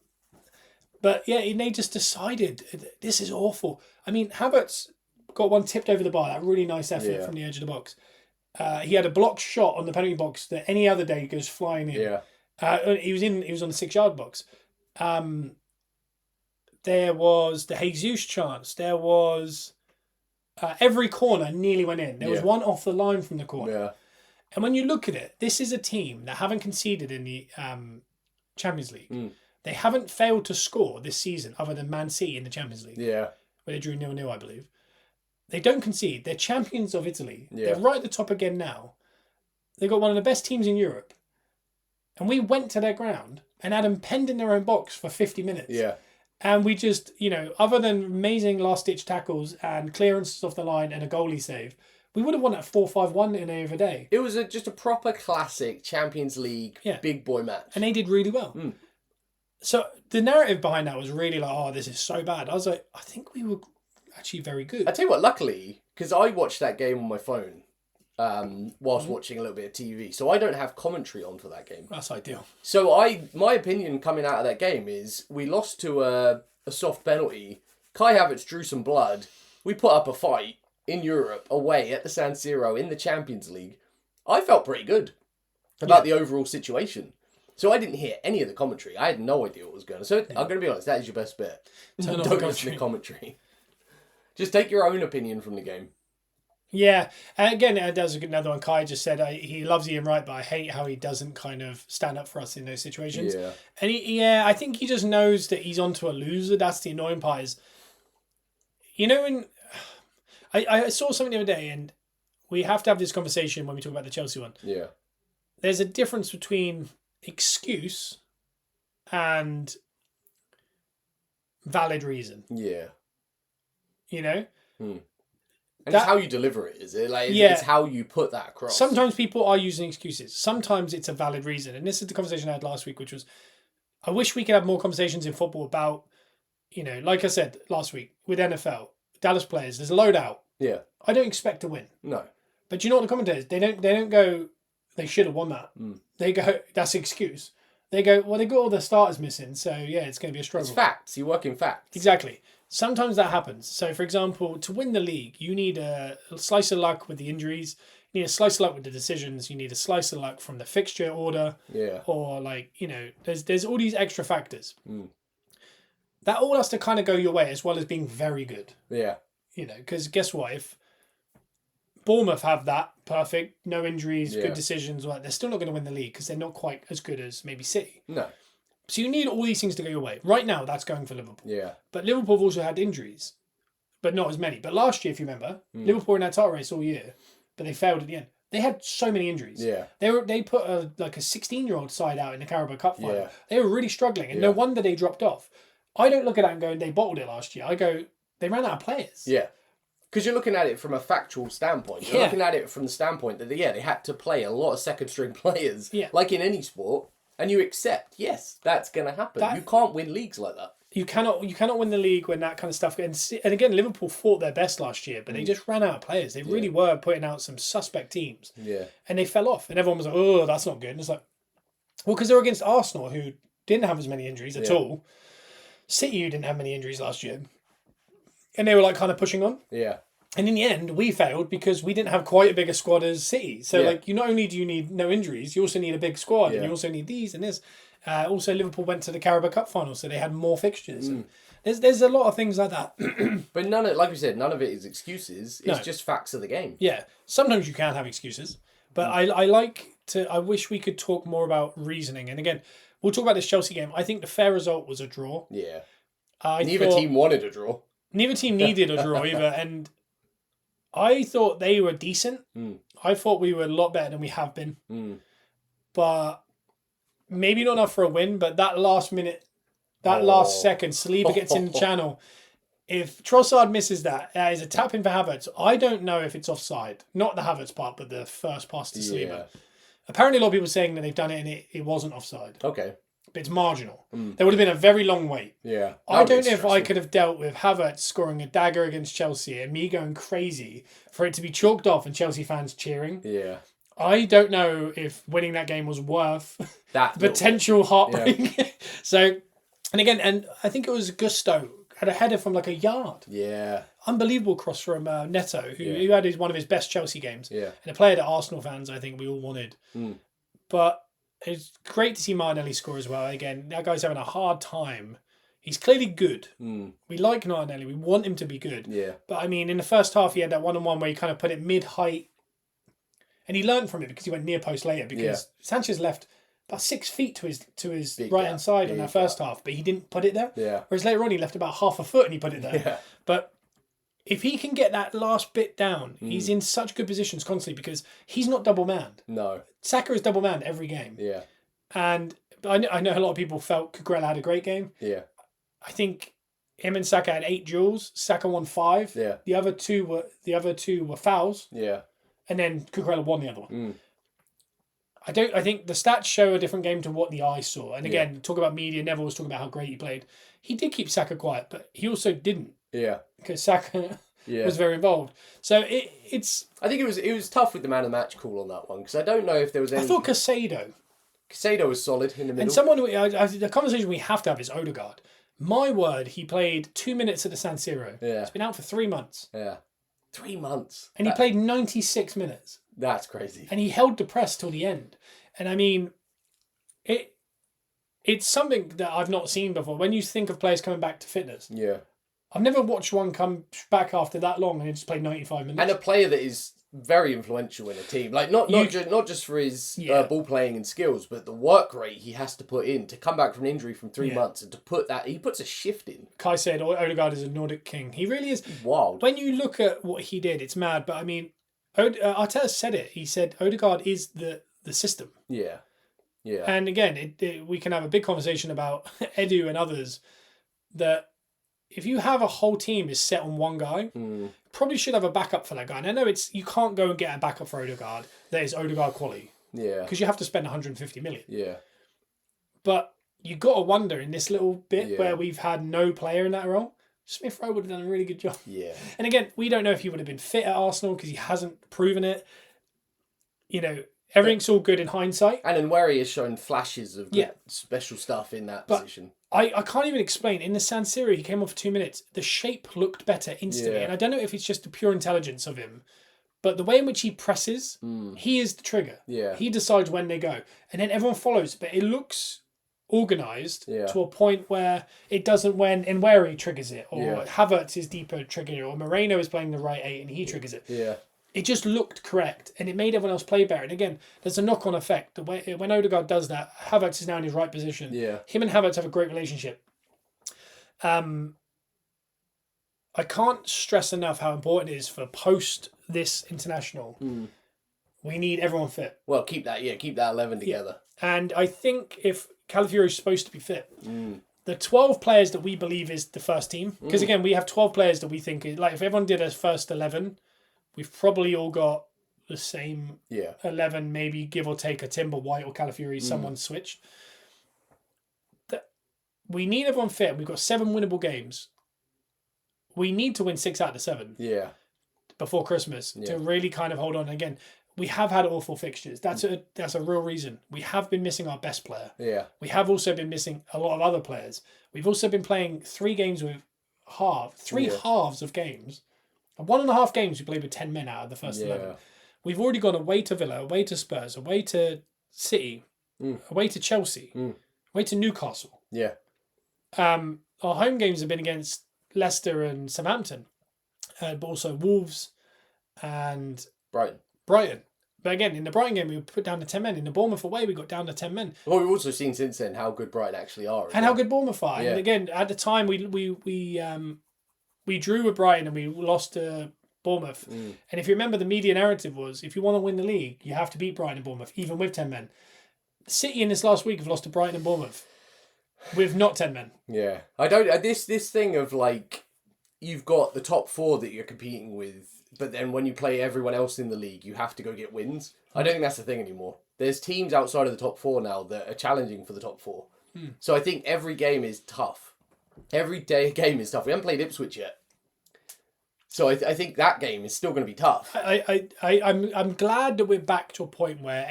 But yeah, they just decided, this is awful. I mean, Havertz got one tipped over the bar, that really nice effort from the edge of the box. He had a blocked shot on the penalty box that any other day goes flying in. Yeah. He was on the 6-yard box. There was the Jesus chance. There was every corner nearly went in. There was one off the line from the corner. Yeah. And when you look at it, this is a team that haven't conceded in the Champions League. They haven't failed to score this season other than Man City in the Champions League. Yeah. Where they drew 0-0, I believe. They don't concede. They're champions of Italy. Yeah. They're right at the top again now. They've got one of the best teams in Europe. And we went to their ground and had them penned in their own box for 50 minutes. Yeah. And we just, other than amazing last-ditch tackles and clearances off the line and a goalie save, we would have won at 4-5-1 in any other day. It was just a proper classic Champions League big boy match. And they did really well. So the narrative behind that was really like, oh, this is so bad. I was like, I think we were actually very good. I tell you what, luckily, because I watched that game on my phone whilst watching a little bit of TV, so I don't have commentary on for that game. That's ideal. So my opinion coming out of that game is we lost to a soft penalty. Kai Havertz drew some blood. We put up a fight in Europe away at the San Siro in the Champions League. I felt pretty good about the overall situation. So I didn't hear any of the commentary. I had no idea what was going on. So I'm going to be honest, that is your best bet. So don't listen to commentary. Just take your own opinion from the game. Yeah. And again, there's another one. Kai just said he loves Ian Wright, but I hate how he doesn't kind of stand up for us in those situations. Yeah. And I think he just knows that he's onto a loser. That's the annoying part is, when I saw something the other day, and we have to have this conversation when we talk about the Chelsea one. Yeah. There's a difference between excuse and valid reason. Yeah. And it's how you deliver it, is it? It's how you put that across. Sometimes people are using excuses. Sometimes it's a valid reason. And this is the conversation I had last week, which was, I wish we could have more conversations in football about, like I said last week, with NFL, Dallas players, there's a loadout. Yeah. I don't expect to win. No. But you know what the commentators, they don't go, they should have won that. They go, that's an excuse. They go, well, they got all the starters missing, so yeah, it's going to be a struggle. It's facts. You work in facts. Exactly. Sometimes that happens. So, for example, to win the league, you need a slice of luck with the injuries. You need a slice of luck with the decisions. You need a slice of luck from the fixture order. Yeah. Or there's all these extra factors. That all has to kind of go your way as well as being very good. Yeah. Because guess what? If Bournemouth have that perfect, no injuries, good decisions, they're still not going to win the league because they're not quite as good as maybe City. No. So you need all these things to go your way. Right now, that's going for Liverpool. Yeah. But Liverpool have also had injuries, but not as many. But last year, if you remember, Liverpool were in that title race all year, but they failed at the end. They had so many injuries. Yeah. They put a 16-year-old side out in the Carabao Cup final. Yeah. They were really struggling, and no wonder they dropped off. I don't look at that and go, they bottled it last year. I go, they ran out of players. Yeah. Because you're looking at it from a factual standpoint. You're looking at it from the standpoint that, they had to play a lot of second-string players, like in any sport, and you accept, yes, that's going to happen. You can't win leagues like that. you cannot win the league when that kind of stuff. And again, Liverpool fought their best last year, but they just ran out of players. They really were putting out some suspect teams. Yeah. And they fell off. And everyone was like, oh, that's not good. And it's like, well, because they're against Arsenal, who didn't have as many injuries at all. City, who didn't have many injuries last year. And they were like kind of pushing on. Yeah. And in the end, we failed because we didn't have quite a bigger squad as City. So, like, you not only do you need no injuries, you also need a big squad, and you also need these and this. Also, Liverpool went to the Carabao Cup final, so they had more fixtures. And there's a lot of things like that. But none of, like we said, none of it is excuses. It's just facts of the game. Yeah, sometimes you can have excuses, but I wish we could talk more about reasoning. And again, we'll talk about this Chelsea game. I think the fair result was a draw. Yeah. Neither team wanted a draw. Neither team needed a draw either, and I thought they were decent. I thought we were a lot better than we have been. But maybe not enough for a win, but that last minute, last second, Saliba gets in the channel. If Trossard misses that, is a tap in for Havertz. I don't know if it's offside. Not the Havertz part, but the first pass to Saliba. Yeah. Apparently a lot of people are saying that they've done it and it wasn't offside. Okay. But it's marginal. There would have been a very long wait. Yeah. I don't know if I could have dealt with Havertz scoring a dagger against Chelsea and me going crazy for it to be chalked off and Chelsea fans cheering. Yeah. I don't know if winning that game was worth that the potential heartbreak. Yeah. So, and again, I think it was Gusto had a header from like a yard. Yeah. Unbelievable cross from Neto, who had one of his best Chelsea games. Yeah. And a player that Arsenal fans, I think we all wanted. But it's great to see Martinelli score as well. Again, that guy's having a hard time. He's clearly good. We like Martinelli. We want him to be good. Yeah. But I mean, in the first half, he had that 1-on-1 where he kind of put it mid-height. And he learned from it because he went near post later. Because Sanchez left about 6 feet to his right-hand side in that first half. But he didn't put it there. Yeah. Whereas later on, he left about half a foot and he put it there. Yeah. But if he can get that last bit down, he's in such good positions constantly because he's not double-manned. No. Saka is double-manned every game. Yeah. And I know a lot of people felt Cucurella had a great game. Yeah. I think him and Saka had 8 duels. Saka won 5. Yeah. The other two were fouls. Yeah. And then Cucurella won the other one. I think the stats show a different game to what the eye saw. And again, talk about media. Neville was talking about how great he played. He did keep Saka quiet, but he also didn't. Yeah. Because Saka was very involved. So it's. I think it was tough with the man of the match call on that one because I don't know if there was any. I thought Casado was solid in the middle. And the conversation we have to have is Odegaard. My word, he played 2 minutes at the San Siro. Yeah. He's been out for 3 months. Yeah. 3 months. And he played 96 minutes. That's crazy. And he held the press till the end. And I mean, it's something that I've not seen before. When you think of players coming back to fitness. Yeah. I've never watched one come back after that long and he just played 95 minutes. And a player that is very influential in a team. Like not just for his ball playing and skills, but the work rate he has to put in to come back from an injury from 3 months and to put that he puts a shift in. Kai said Odegaard is a Nordic king. He really is. Wild. When you look at what he did, it's mad. But I mean, Arteta said it. He said Odegaard is the system. Yeah. Yeah. And again, we can have a big conversation about Edu and others that if you have a whole team is set on one guy, probably should have a backup for that guy. And I know you can't go and get a backup for Odegaard that is Odegaard quality. Yeah. Because you have to spend 150 million. Yeah. But you got to wonder in this little bit where we've had no player in that role, Smith Rowe would have done a really good job. Yeah. And again, we don't know if he would have been fit at Arsenal because he hasn't proven it. You know, everything's all good in hindsight. And Nweri has shown flashes of good special stuff in that position. I can't even explain. In the San Siro, he came on for 2 minutes. The shape looked better instantly. Yeah. And I don't know if it's just the pure intelligence of him, but the way in which he presses, he is the trigger. Yeah. He decides when they go. And then everyone follows. But it looks organised to a point where it doesn't when Nweri triggers it, or Havertz is deeper triggering it, or Moreno is playing the right 8 and he triggers it. Yeah. It just looked correct, and it made everyone else play better. And again, there's a knock-on effect. The way when Odegaard does that, Havertz is now in his right position. Yeah. Him and Havertz have a great relationship. I can't stress enough how important it is for post this international. We need everyone fit. Well, keep that 11 together. And I think if Calafiori is supposed to be fit, the 12 players that we believe is the first team, because again, we have 12 players that we think, like if everyone did a first 11, we've probably all got the same 11, maybe give or take a Timber, White or Calafiori, someone switched. we need everyone fit. We've got 7 winnable games. We need to win 6 out of 7 before Christmas to really kind of hold on. Again, we have had awful fixtures. That's a real reason. We have been missing our best player. Yeah. We have also been missing a lot of other players. We've also been playing 3 games with halves of games. 1.5 games we played with 10 men out of the first 11. We've already gone away to Villa, away to Spurs, away to City, away to Chelsea, away to Newcastle. Yeah. Our home games have been against Leicester and Southampton, but also Wolves and Brighton. But again, in the Brighton game, we were put down to 10 men. In the Bournemouth away, we got down to 10 men. Well, we've also seen since then how good Brighton actually are. And how good Bournemouth are. Yeah. And again, at the time, we drew with Brighton and we lost to Bournemouth. And if you remember, the media narrative was, if you want to win the league, you have to beat Brighton and Bournemouth, even with 10 men. City in this last week have lost to Brighton and Bournemouth with not 10 men. Yeah. I don't... This thing of, like, you've got the top 4 that you're competing with, but then when you play everyone else in the league, you have to go get wins. I don't think that's the thing anymore. There's teams outside of the top 4 now that are challenging for the top 4. So I think every game is tough. Every game is tough. We haven't played Ipswich yet. So I think that game is still going to be tough. I'm glad that we're back to a point where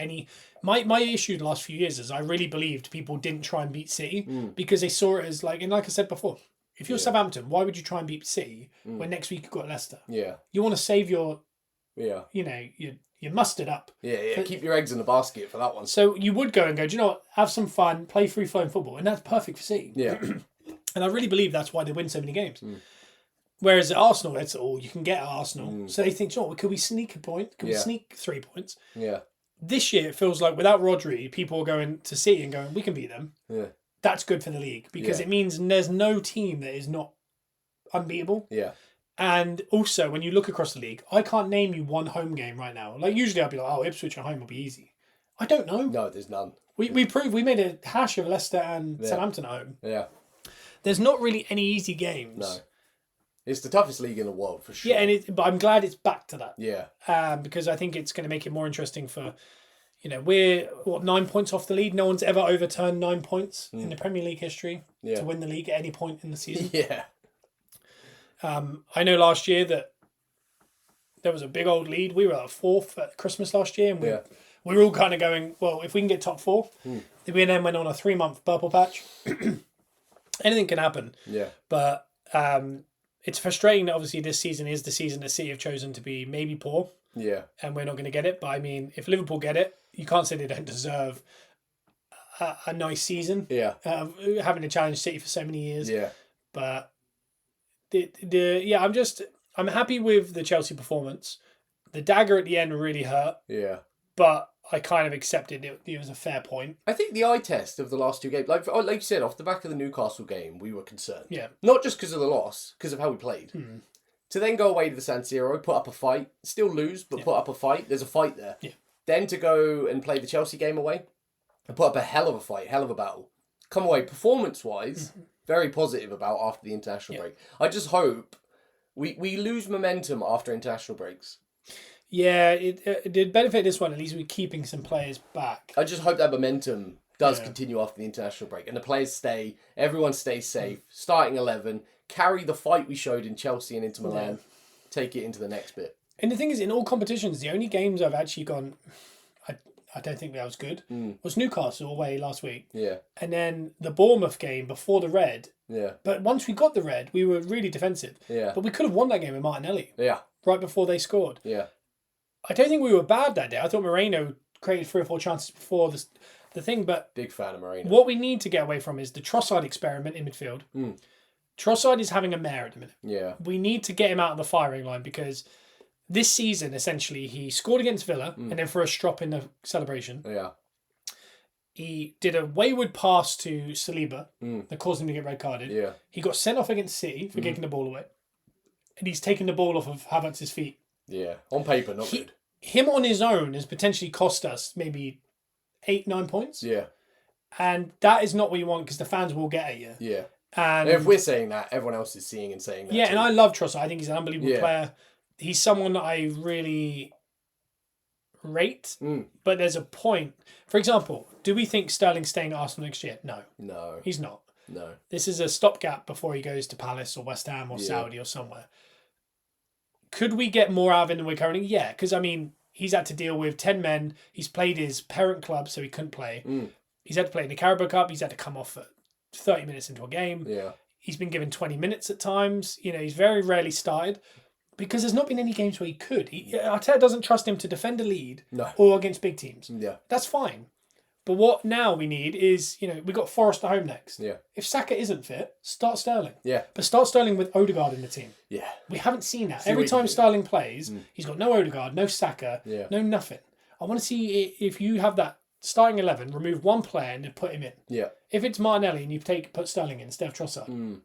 my issue the last few years is I really believed people didn't try and beat City because they saw it as like, and like I said before, if you're Southampton, why would you try and beat City when next week you've got Leicester? Yeah. You want to save your, your mustard up. Yeah. Keep your eggs in the basket for that one. So you would go and go, do you know what? Have some fun, play free-flowing football, and that's perfect for City. Yeah. And I really believe that's why they win so many games. Whereas at Arsenal, it's all you can get at Arsenal. So they think, you know what, could we sneak a point? Could we sneak 3 points? Yeah. This year, it feels like without Rodri, people are going to City and going, we can beat them. Yeah. That's good for the league because it means there's no team that is not unbeatable. Yeah. And also, when you look across the league, I can't name you one home game right now. Like, usually I'd be like, oh, Ipswich at home will be easy. I don't know. No, there's none. We proved we made a hash of Leicester and Southampton at home. Yeah. There's not really any easy games. No. It's the toughest league in the world, for sure. Yeah, but I'm glad it's back to that. Yeah. Because I think it's going to make it more interesting for, we're, 9 points off the lead. No one's ever overturned 9 points in the Premier League history to win the league at any point in the season. Yeah. I know last year that there was a big old lead. We were at 4th at Christmas last year, and we were all kind of going, well, if we can get top 4, we then went on a 3-month purple patch. Anything can happen. Yeah. But it's frustrating that obviously this season is the season that City have chosen to be maybe poor. Yeah. And we're not going to get it. But I mean, if Liverpool get it, you can't say they don't deserve a nice season. Yeah. Having to challenge City for so many years. Yeah. But I'm happy with the Chelsea performance. The dagger at the end really hurt. Yeah. But I kind of accepted it was a fair point. I think the eye test of the last 2 games, like you said, off the back of the Newcastle game, we were concerned. Yeah. Not just because of the loss, because of how we played. To then go away to the San Siro, put up a fight, still lose, but put up a fight. There's a fight there. Yeah. Then to go and play the Chelsea game away and put up a hell of a fight, hell of a battle. Come away performance-wise, very positive about after the international break. I just hope we lose momentum after international breaks. Yeah, it did benefit this one. At least we're keeping some players back. I just hope that momentum does continue after the international break and the players stay, everyone stays safe, starting 11, carry the fight we showed in Chelsea and Inter Milan, take it into the next bit. And the thing is, in all competitions, the only games I've actually gone, I don't think that was good, was Newcastle away last week. Yeah. And then the Bournemouth game before the red. Yeah. But once we got the red, we were really defensive. Yeah. But we could have won that game with Martinelli. Yeah. Right before they scored. Yeah. I don't think we were bad that day. I thought Moreno created 3 or 4 chances before the thing, but big fan of Moreno. What we need to get away from is the Trossard experiment in midfield. Trossard is having a mare at the minute. Yeah. We need to get him out of the firing line because this season, essentially, he scored against Villa and then for a strop in the celebration. Yeah. He did a wayward pass to Saliba that caused him to get red carded. Yeah. He got sent off against City for kicking the ball away. And he's taken the ball off of Havertz's feet. Yeah. On paper, not good. Him on his own has potentially cost us maybe 8-9 points. Yeah. And that is not what you want because the fans will get at you. Yeah. And if we're saying that, everyone else is seeing and saying that. Yeah, too. and I love Trossard. I think he's an unbelievable player. He's someone that I really rate. But there's a point. For example, do we think Sterling's staying at Arsenal next year? No. No. He's not. No. This is a stopgap before he goes to Palace or West Ham or Saudi or somewhere. Could we get more out of him than we're currently? Yeah, because, I mean, he's had to deal with 10 men. He's played his parent club, so he couldn't play. He's had to play in the Carabao Cup. He's had to come off at 30 minutes into a game. Yeah. He's been given 20 minutes at times. You know, he's very rarely started because there's not been any games where he could. Arteta doesn't trust him to defend a lead or against big teams. Yeah. That's fine. But what now we need is, you know, we've got Forest at home next. Yeah. If Saka isn't fit, start Sterling. Yeah. But start Sterling with Odegaard in the team. Yeah. We haven't seen that. Every time Sterling plays, he's got no Odegaard, no Saka, no nothing. I want to see if you have that starting 11, remove one player and then put him in. Yeah. If it's Martinelli and you put Sterling in instead of Trossard,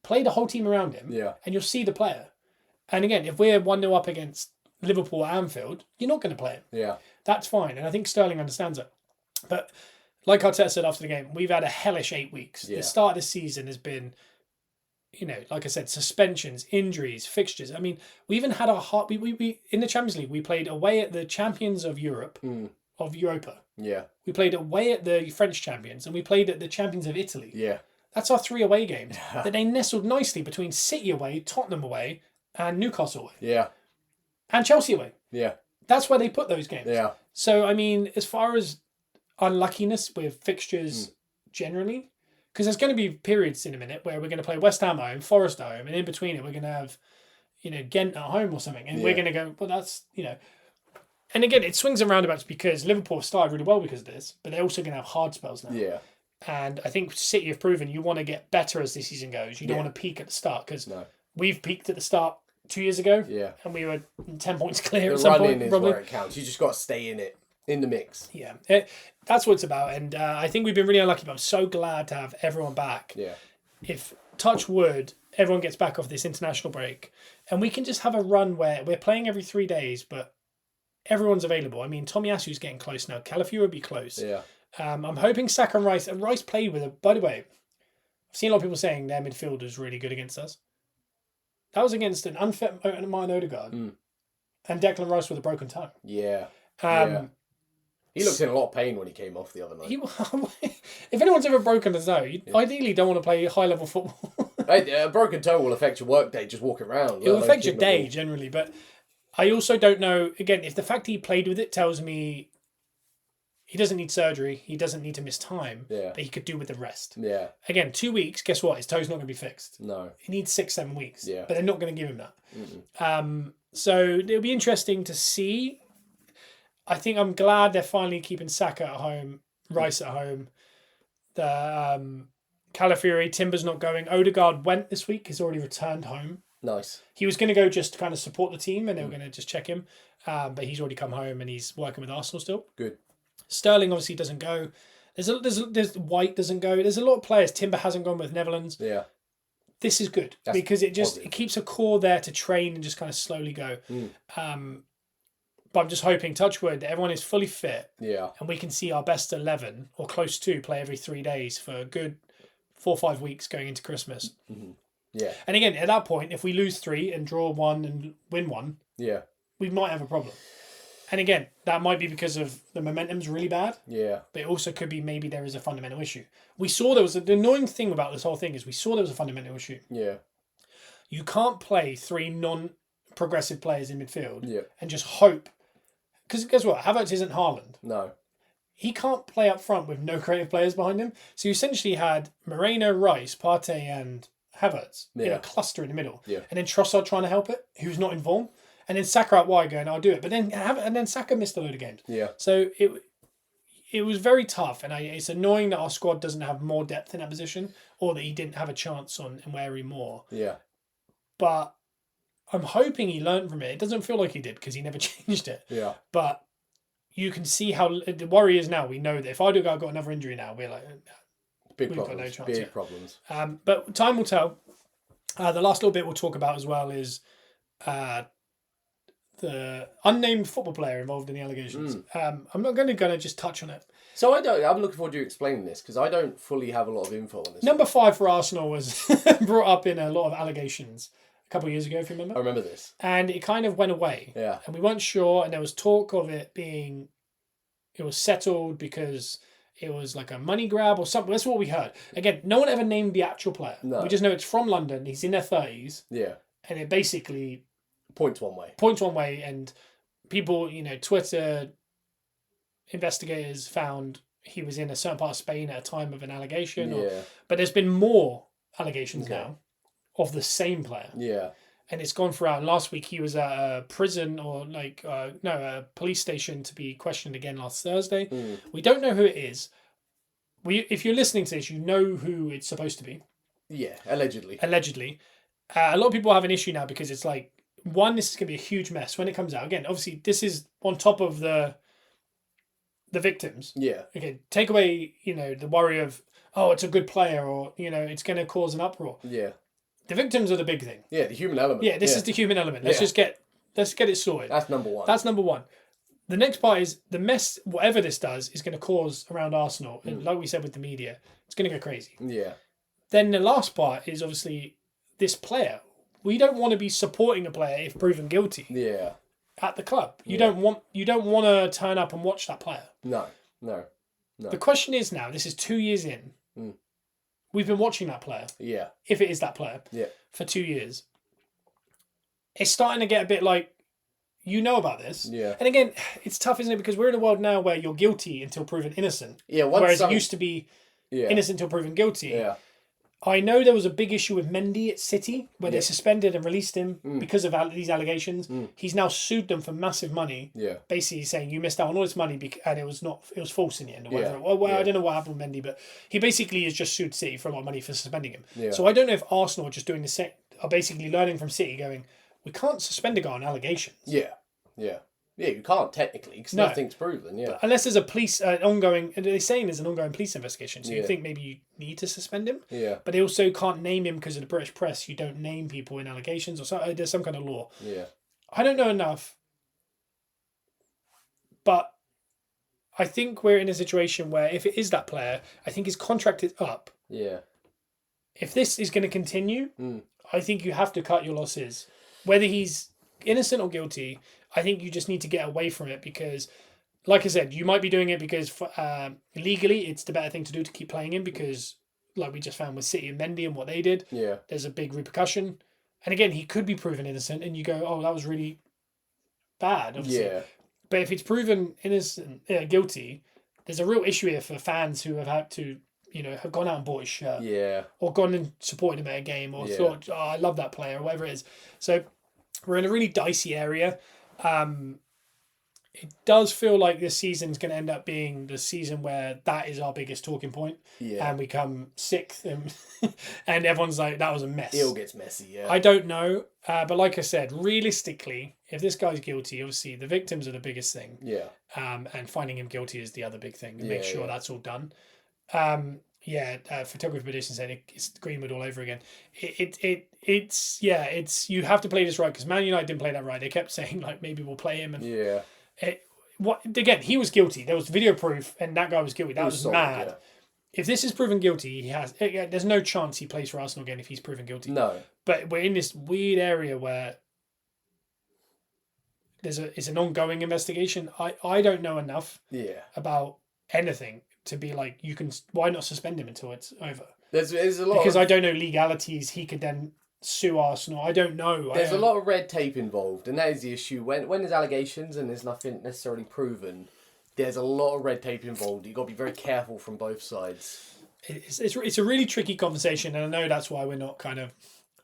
play the whole team around him and you'll see the player. And again, if we're 1-0 up against Liverpool at Anfield, you're not going to play him. Yeah. That's fine. And I think Sterling understands it. But like Arteta said after the game, we've had a hellish 8 weeks. Yeah. The start of the season has been, you know, like I said, suspensions, injuries, fixtures. I mean, we even had we in the Champions League, we played away at the champions of Europe, of Europa. Yeah. We played away at the French champions and we played at the champions of Italy. Yeah. That's our 3 away games. That they nestled nicely between City away, Tottenham away, and Newcastle away. Yeah. And Chelsea away. Yeah. That's where they put those games. Yeah. So, I mean, as far as unluckiness with fixtures generally, because there's going to be periods in a minute where we're going to play West Ham at home, Forest at home, and in between it we're going to have, you know, Ghent at home or something, and we're going to go, well, that's, you know. And again, it swings and roundabouts because Liverpool have started really well because of this, but they're also going to have hard spells now. Yeah. And I think City have proven you want to get better as the season goes. You don't want to peak at the start because we've peaked at the start 2 years ago. Yeah. And we were 10 points clear at some point. The running is where it counts. You just got to stay in it, in the mix. Yeah. That's what it's about. And I think we've been really unlucky, but I'm so glad to have everyone back. Yeah. If, touch wood, everyone gets back off this international break and we can just have a run where we're playing every 3 days, but everyone's available. I mean, Tomiyasu's getting close now. Calafiori will be close. Yeah. I'm hoping Saka and Rice played with it. By the way, I've seen a lot of people saying their midfield is really good against us. That was against an unfit Martin Odegaard and Declan Rice with a broken toe. Yeah. He looked in a lot of pain when he came off the other night. If anyone's ever broken a toe, you ideally don't want to play high-level football. A broken toe will affect your work day just walking around. It will affect your day generally, but I also don't know, again, if the fact he played with it tells me he doesn't need surgery, he doesn't need to miss time, but he could do with the rest. Yeah. Again, 2 weeks, guess what? His toe's not going to be fixed. No. He needs 6-7 weeks. Yeah. But they're not going to give him that. So it'll be interesting to see. I think I'm glad they're finally keeping Saka at home, Rice at home. The Calafiori, Timber's not going. Odegaard went this week. He's already returned home. Nice. He was going to go just to kind of support the team and they were going to just check him. But he's already come home and he's working with Arsenal still. Good. Sterling obviously doesn't go. There's White doesn't go. There's a lot of players. Timber hasn't gone with Netherlands. Yeah. This is good because it keeps a core there to train and just kind of slowly go. But I'm just hoping, touch wood, that everyone is fully fit. Yeah. And we can see our best 11 or close to play every 3 days for a good 4 or 5 weeks going into Christmas. Mm-hmm. Yeah. And again, at that point, if we lose 3 and draw 1 and win 1, we might have a problem. And again, that might be because of the momentum's really bad. Yeah. But it also could be maybe there is a fundamental issue. We saw there was the annoying thing about this whole thing is we saw there was a fundamental issue. Yeah. You can't play 3 non-progressive players in midfield and just hope. Because guess what? Havertz isn't Haaland. No. He can't play up front with no creative players behind him. So you essentially had Moreno, Rice, Partey and Havertz in a cluster in the middle. Yeah. And then Trossard trying to help it, who's not involved. And then Saka out wide going, I'll do it. But then Saka missed a load of games. Yeah. So it was very tough. And it's annoying that our squad doesn't have more depth in that position or that he didn't have a chance on Nweri more. Yeah. But I'm hoping he learned from it. It doesn't feel like he did because he never changed it. Yeah. But you can see how the worry is now. We know that if Odegaard got another injury now, we're like, we've got no chance. Big problems. But time will tell. The last little bit we'll talk about as well is the unnamed football player involved in the allegations. I'm not going to just touch on it. So I'm looking forward to you explaining this because I don't fully have a lot of info on this. Number 5 for Arsenal was brought up in a lot of allegations a couple of years ago, if you remember. I remember this. And it kind of went away. Yeah. And we weren't sure, and there was talk of it was settled because it was like a money grab or something. That's what we heard. Again, no one ever named the actual player. No. We just know it's from London. He's in their 30s. Yeah. And it basically Points one way. And people, Twitter investigators found he was in a certain part of Spain at a time of an allegation. But there's been more allegations now of the same player. Yeah. And it's gone throughout. Last week he was at a prison or a police station to be questioned again last Thursday. We don't know who it is. If you're listening to this, you know who it's supposed to be. Yeah, allegedly. Allegedly. A lot of people have an issue now because it's like, one, this is going to be a huge mess when it comes out. Again, obviously, this is on top of the victims. Yeah. Okay, take away, the worry of, it's a good player or, it's going to cause an uproar. Yeah. The victims are the big thing. Yeah, the human element. Yeah, this is the human element. Let's get it sorted. That's number one. The next part is the mess, whatever this does, is going to cause around Arsenal. And like we said with the media, it's going to go crazy. Yeah. Then the last part is obviously this player. We don't want to be supporting a player if proven guilty. Yeah. At the club. You don't want to turn up and watch that player. No. The question is now, this is 2 years in. We've been watching that player. Yeah. If it is that player. Yeah. For 2 years. It's starting to get a bit like, about this. Yeah. And again, it's tough, isn't it? Because we're in a world now where you're guilty until proven innocent. Yeah. Whereas it used to be innocent until proven guilty. Yeah. I know there was a big issue with Mendy at City where they suspended and released him because of these allegations. He's now sued them for massive money. Yeah. Basically saying you missed out on all this money and it was false in the end or whatever. Yeah. Well, I don't know what happened with Mendy, but he basically has just sued City for a lot of money for suspending him. Yeah. So I don't know if Arsenal are just doing the same, are basically learning from City going, we can't suspend a guy on allegations. Yeah. Yeah. Yeah, you can't technically because nothing's proven. Yeah, but unless there's a police ongoing, and they're saying there's an ongoing police investigation, so you think maybe you need to suspend him. Yeah, but they also can't name him because of the British press. You don't name people in allegations or so. There's some kind of law. Yeah, I don't know enough, but I think we're in a situation where if it is that player, I think his contract is up. Yeah. If this is going to continue, I think you have to cut your losses, whether he's innocent or guilty. I think you just need to get away from it because, like I said, you might be doing it because legally it's the better thing to do to keep playing him because, like we just found with City and Mendy and what they did, there's a big repercussion. And again, he could be proven innocent and you go, oh, that was really bad, obviously. Yeah. But if it's proven guilty, there's a real issue here for fans who have had to, have gone out and bought his shirt. Yeah. Or gone and supported him at a game or thought, oh, I love that player or whatever it is. So we're in a really dicey area. It does feel like this season's going to end up being the season where that is our biggest talking point, and we come sixth, and everyone's like, "That was a mess." It all gets messy, yeah. I don't know, but like I said, realistically, if this guy's guilty, obviously the victims are the biggest thing, and finding him guilty is the other big thing. And make sure that's all done. Photography edition said it's Greenwood all over again. It's you have to play this right because Man United didn't play that right. They kept saying like maybe we'll play him and he was guilty. There was video proof and that guy was guilty. That was mad. Yeah. If this is proven guilty, there's no chance he plays for Arsenal again if he's proven guilty. No. But we're in this weird area where it's an ongoing investigation. I don't know enough about anything to be like, why not suspend him until it's over? There's a lot because I don't know legalities. He could then sue Arsenal. I don't know. There's a lot of red tape involved, and that is the issue. When there's allegations and there's nothing necessarily proven, there's a lot of red tape involved. You've got to be very careful from both sides. It's a really tricky conversation, and I know that's why we're not kind of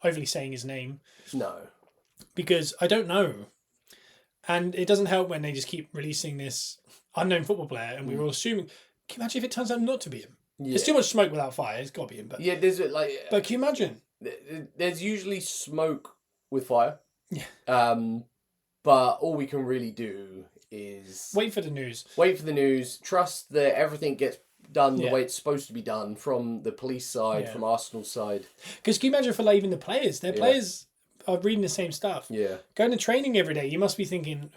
overly saying his name. No. Because I don't know. And it doesn't help when they just keep releasing this unknown football player, and we're all assuming... Can you imagine if it turns out not to be him? Yeah. There's too much smoke without fire. It's got to be him. But there's like. But can you imagine? There's usually smoke with fire. Yeah. But all we can really do is wait for the news. Trust that everything gets done the way it's supposed to be done from the police side, from Arsenal's side. Because can you imagine for like even the players? Their players are reading the same stuff. Yeah. Going to training every day. You must be thinking,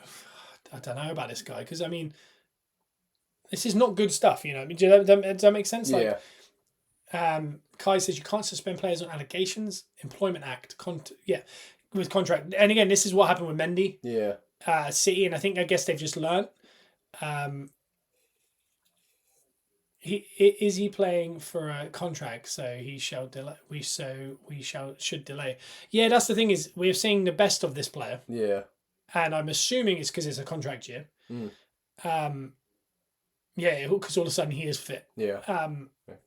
I don't know about this guy because I mean. This is not good stuff, Does that make sense? Like, Kai says you can't suspend players on allegations. Employment Act, with contract. And again, this is what happened with Mendy. Yeah. City, and I guess they've just learnt. Is he playing for a contract? So he shall delay. Should delay. Yeah, that's the thing is we're seeing the best of this player, Yeah. and I'm assuming it's because it's a contract year. Mm. Yeah, because all of a sudden he is fit. Yeah.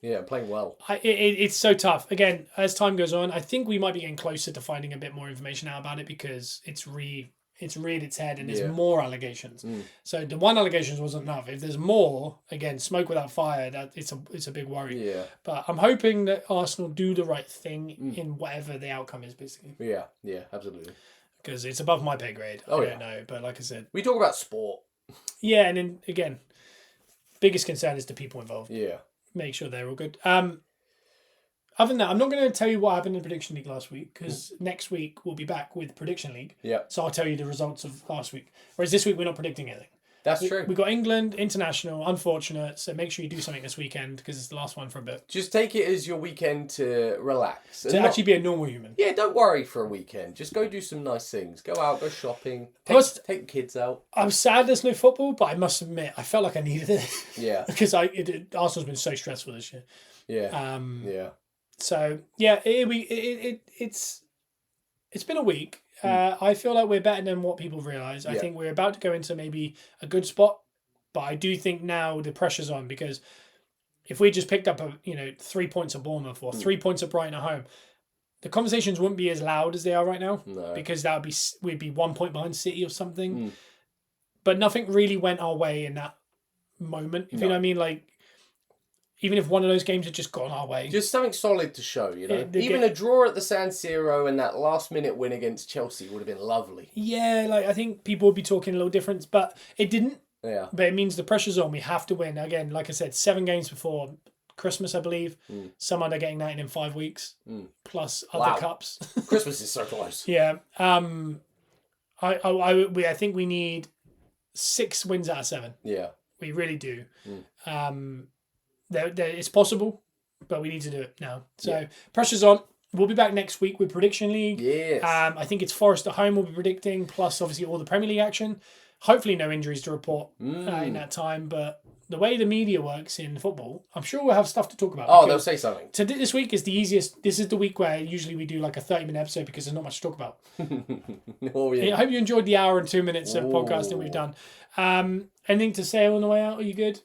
Yeah, playing well. It's so tough. Again, as time goes on, I think we might be getting closer to finding a bit more information out about it because it's reared its head and there's more allegations. So the one allegations wasn't enough. If there's more, again, smoke without fire, that it's a big worry. Yeah. But I'm hoping that Arsenal do the right thing in whatever the outcome is, basically. Yeah, absolutely. Because it's above my pay grade. I don't know, but like I said, we talk about sport. Yeah, and then again, biggest concern is the people involved. Yeah. Make sure they're all good. Other than that, I'm not going to tell you what happened in Prediction League last week because next week we'll be back with Prediction League. Yeah. So I'll tell you the results of last week. Whereas this week we're not predicting anything. That's true. We got England, international, unfortunate. So make sure you do something this weekend because it's the last one for a bit. Just take it as your weekend to relax. To actually be a normal human. Yeah, don't worry for a weekend. Just go do some nice things. Go out, go shopping. Take the kids out. I'm sad there's no football, but I must admit I felt like I needed it. Yeah. Because Arsenal's been so stressful this year. Yeah. So yeah, it's been a week. I feel like we're better than what people realise. I think we're about to go into maybe a good spot, but I do think now the pressure's on because if we just picked up 3 points at Bournemouth or 3 points at Brighton at home, the conversations wouldn't be as loud as they are right now. No. Because we'd be 1 point behind City or something. But nothing really went our way in that moment. If you know what I mean, like. Even if one of those games had just gone our way. Just something solid to show, Even a draw at the San Siro and that last-minute win against Chelsea would have been lovely. Yeah, I think people would be talking a little different, but it didn't. Yeah. But it means the pressure's on. We have to win. Again, like I said, 7 games before Christmas, I believe. Somehow they're getting that in 5 weeks. Plus other cups. Christmas is so close. Yeah. I think we need 6 wins out of 7. Yeah. We really do. It's possible, but we need to do it now. So pressure's on. We'll be back next week with Prediction League. Yes. I think it's Forest at home we'll be predicting, plus obviously all the Premier League action. Hopefully no injuries to report in that time, but the way the media works in football, I'm sure we'll have stuff to talk about. Oh, they'll say something. This week is the easiest. This is the week where usually we do like a 30-minute episode because there's not much to talk about. Oh, yeah. I hope you enjoyed the hour and 2 minutes of podcasting we've done. Anything to say on the way out? Are you good?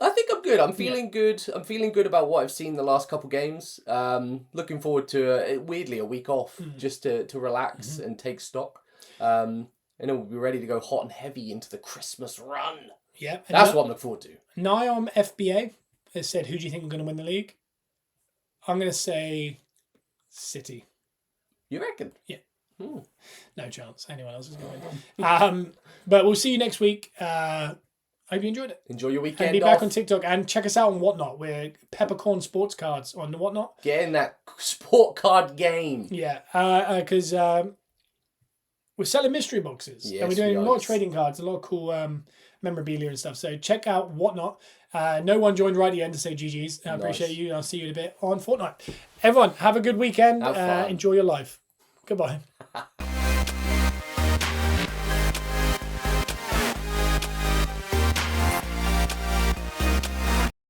I think I'm good. I'm feeling good. I'm feeling good about what I've seen the last couple games. Looking forward to weirdly a week off just to relax and take stock. And then we'll be ready to go hot and heavy into the Christmas run. Yeah, that's what I'm looking forward to. Niam FBA has said, "Who do you think are going to win the league?" I'm going to say City. You reckon? Yeah. No chance anyone else is going to win. But we'll see you next week. Hope you enjoyed it. Enjoy your weekend. And be back on TikTok and check us out on Whatnot. We're Peppercorn Sports Cards on the Whatnot. Get in that sport card game. Yeah, because we're selling mystery boxes. Yes, and we're doing a lot of trading cards, a lot of cool memorabilia and stuff. So check out Whatnot. No one joined right at the end to say GG's. I appreciate you. I'll see you in a bit on Fortnite. Everyone, have a good weekend. Enjoy your life. Goodbye.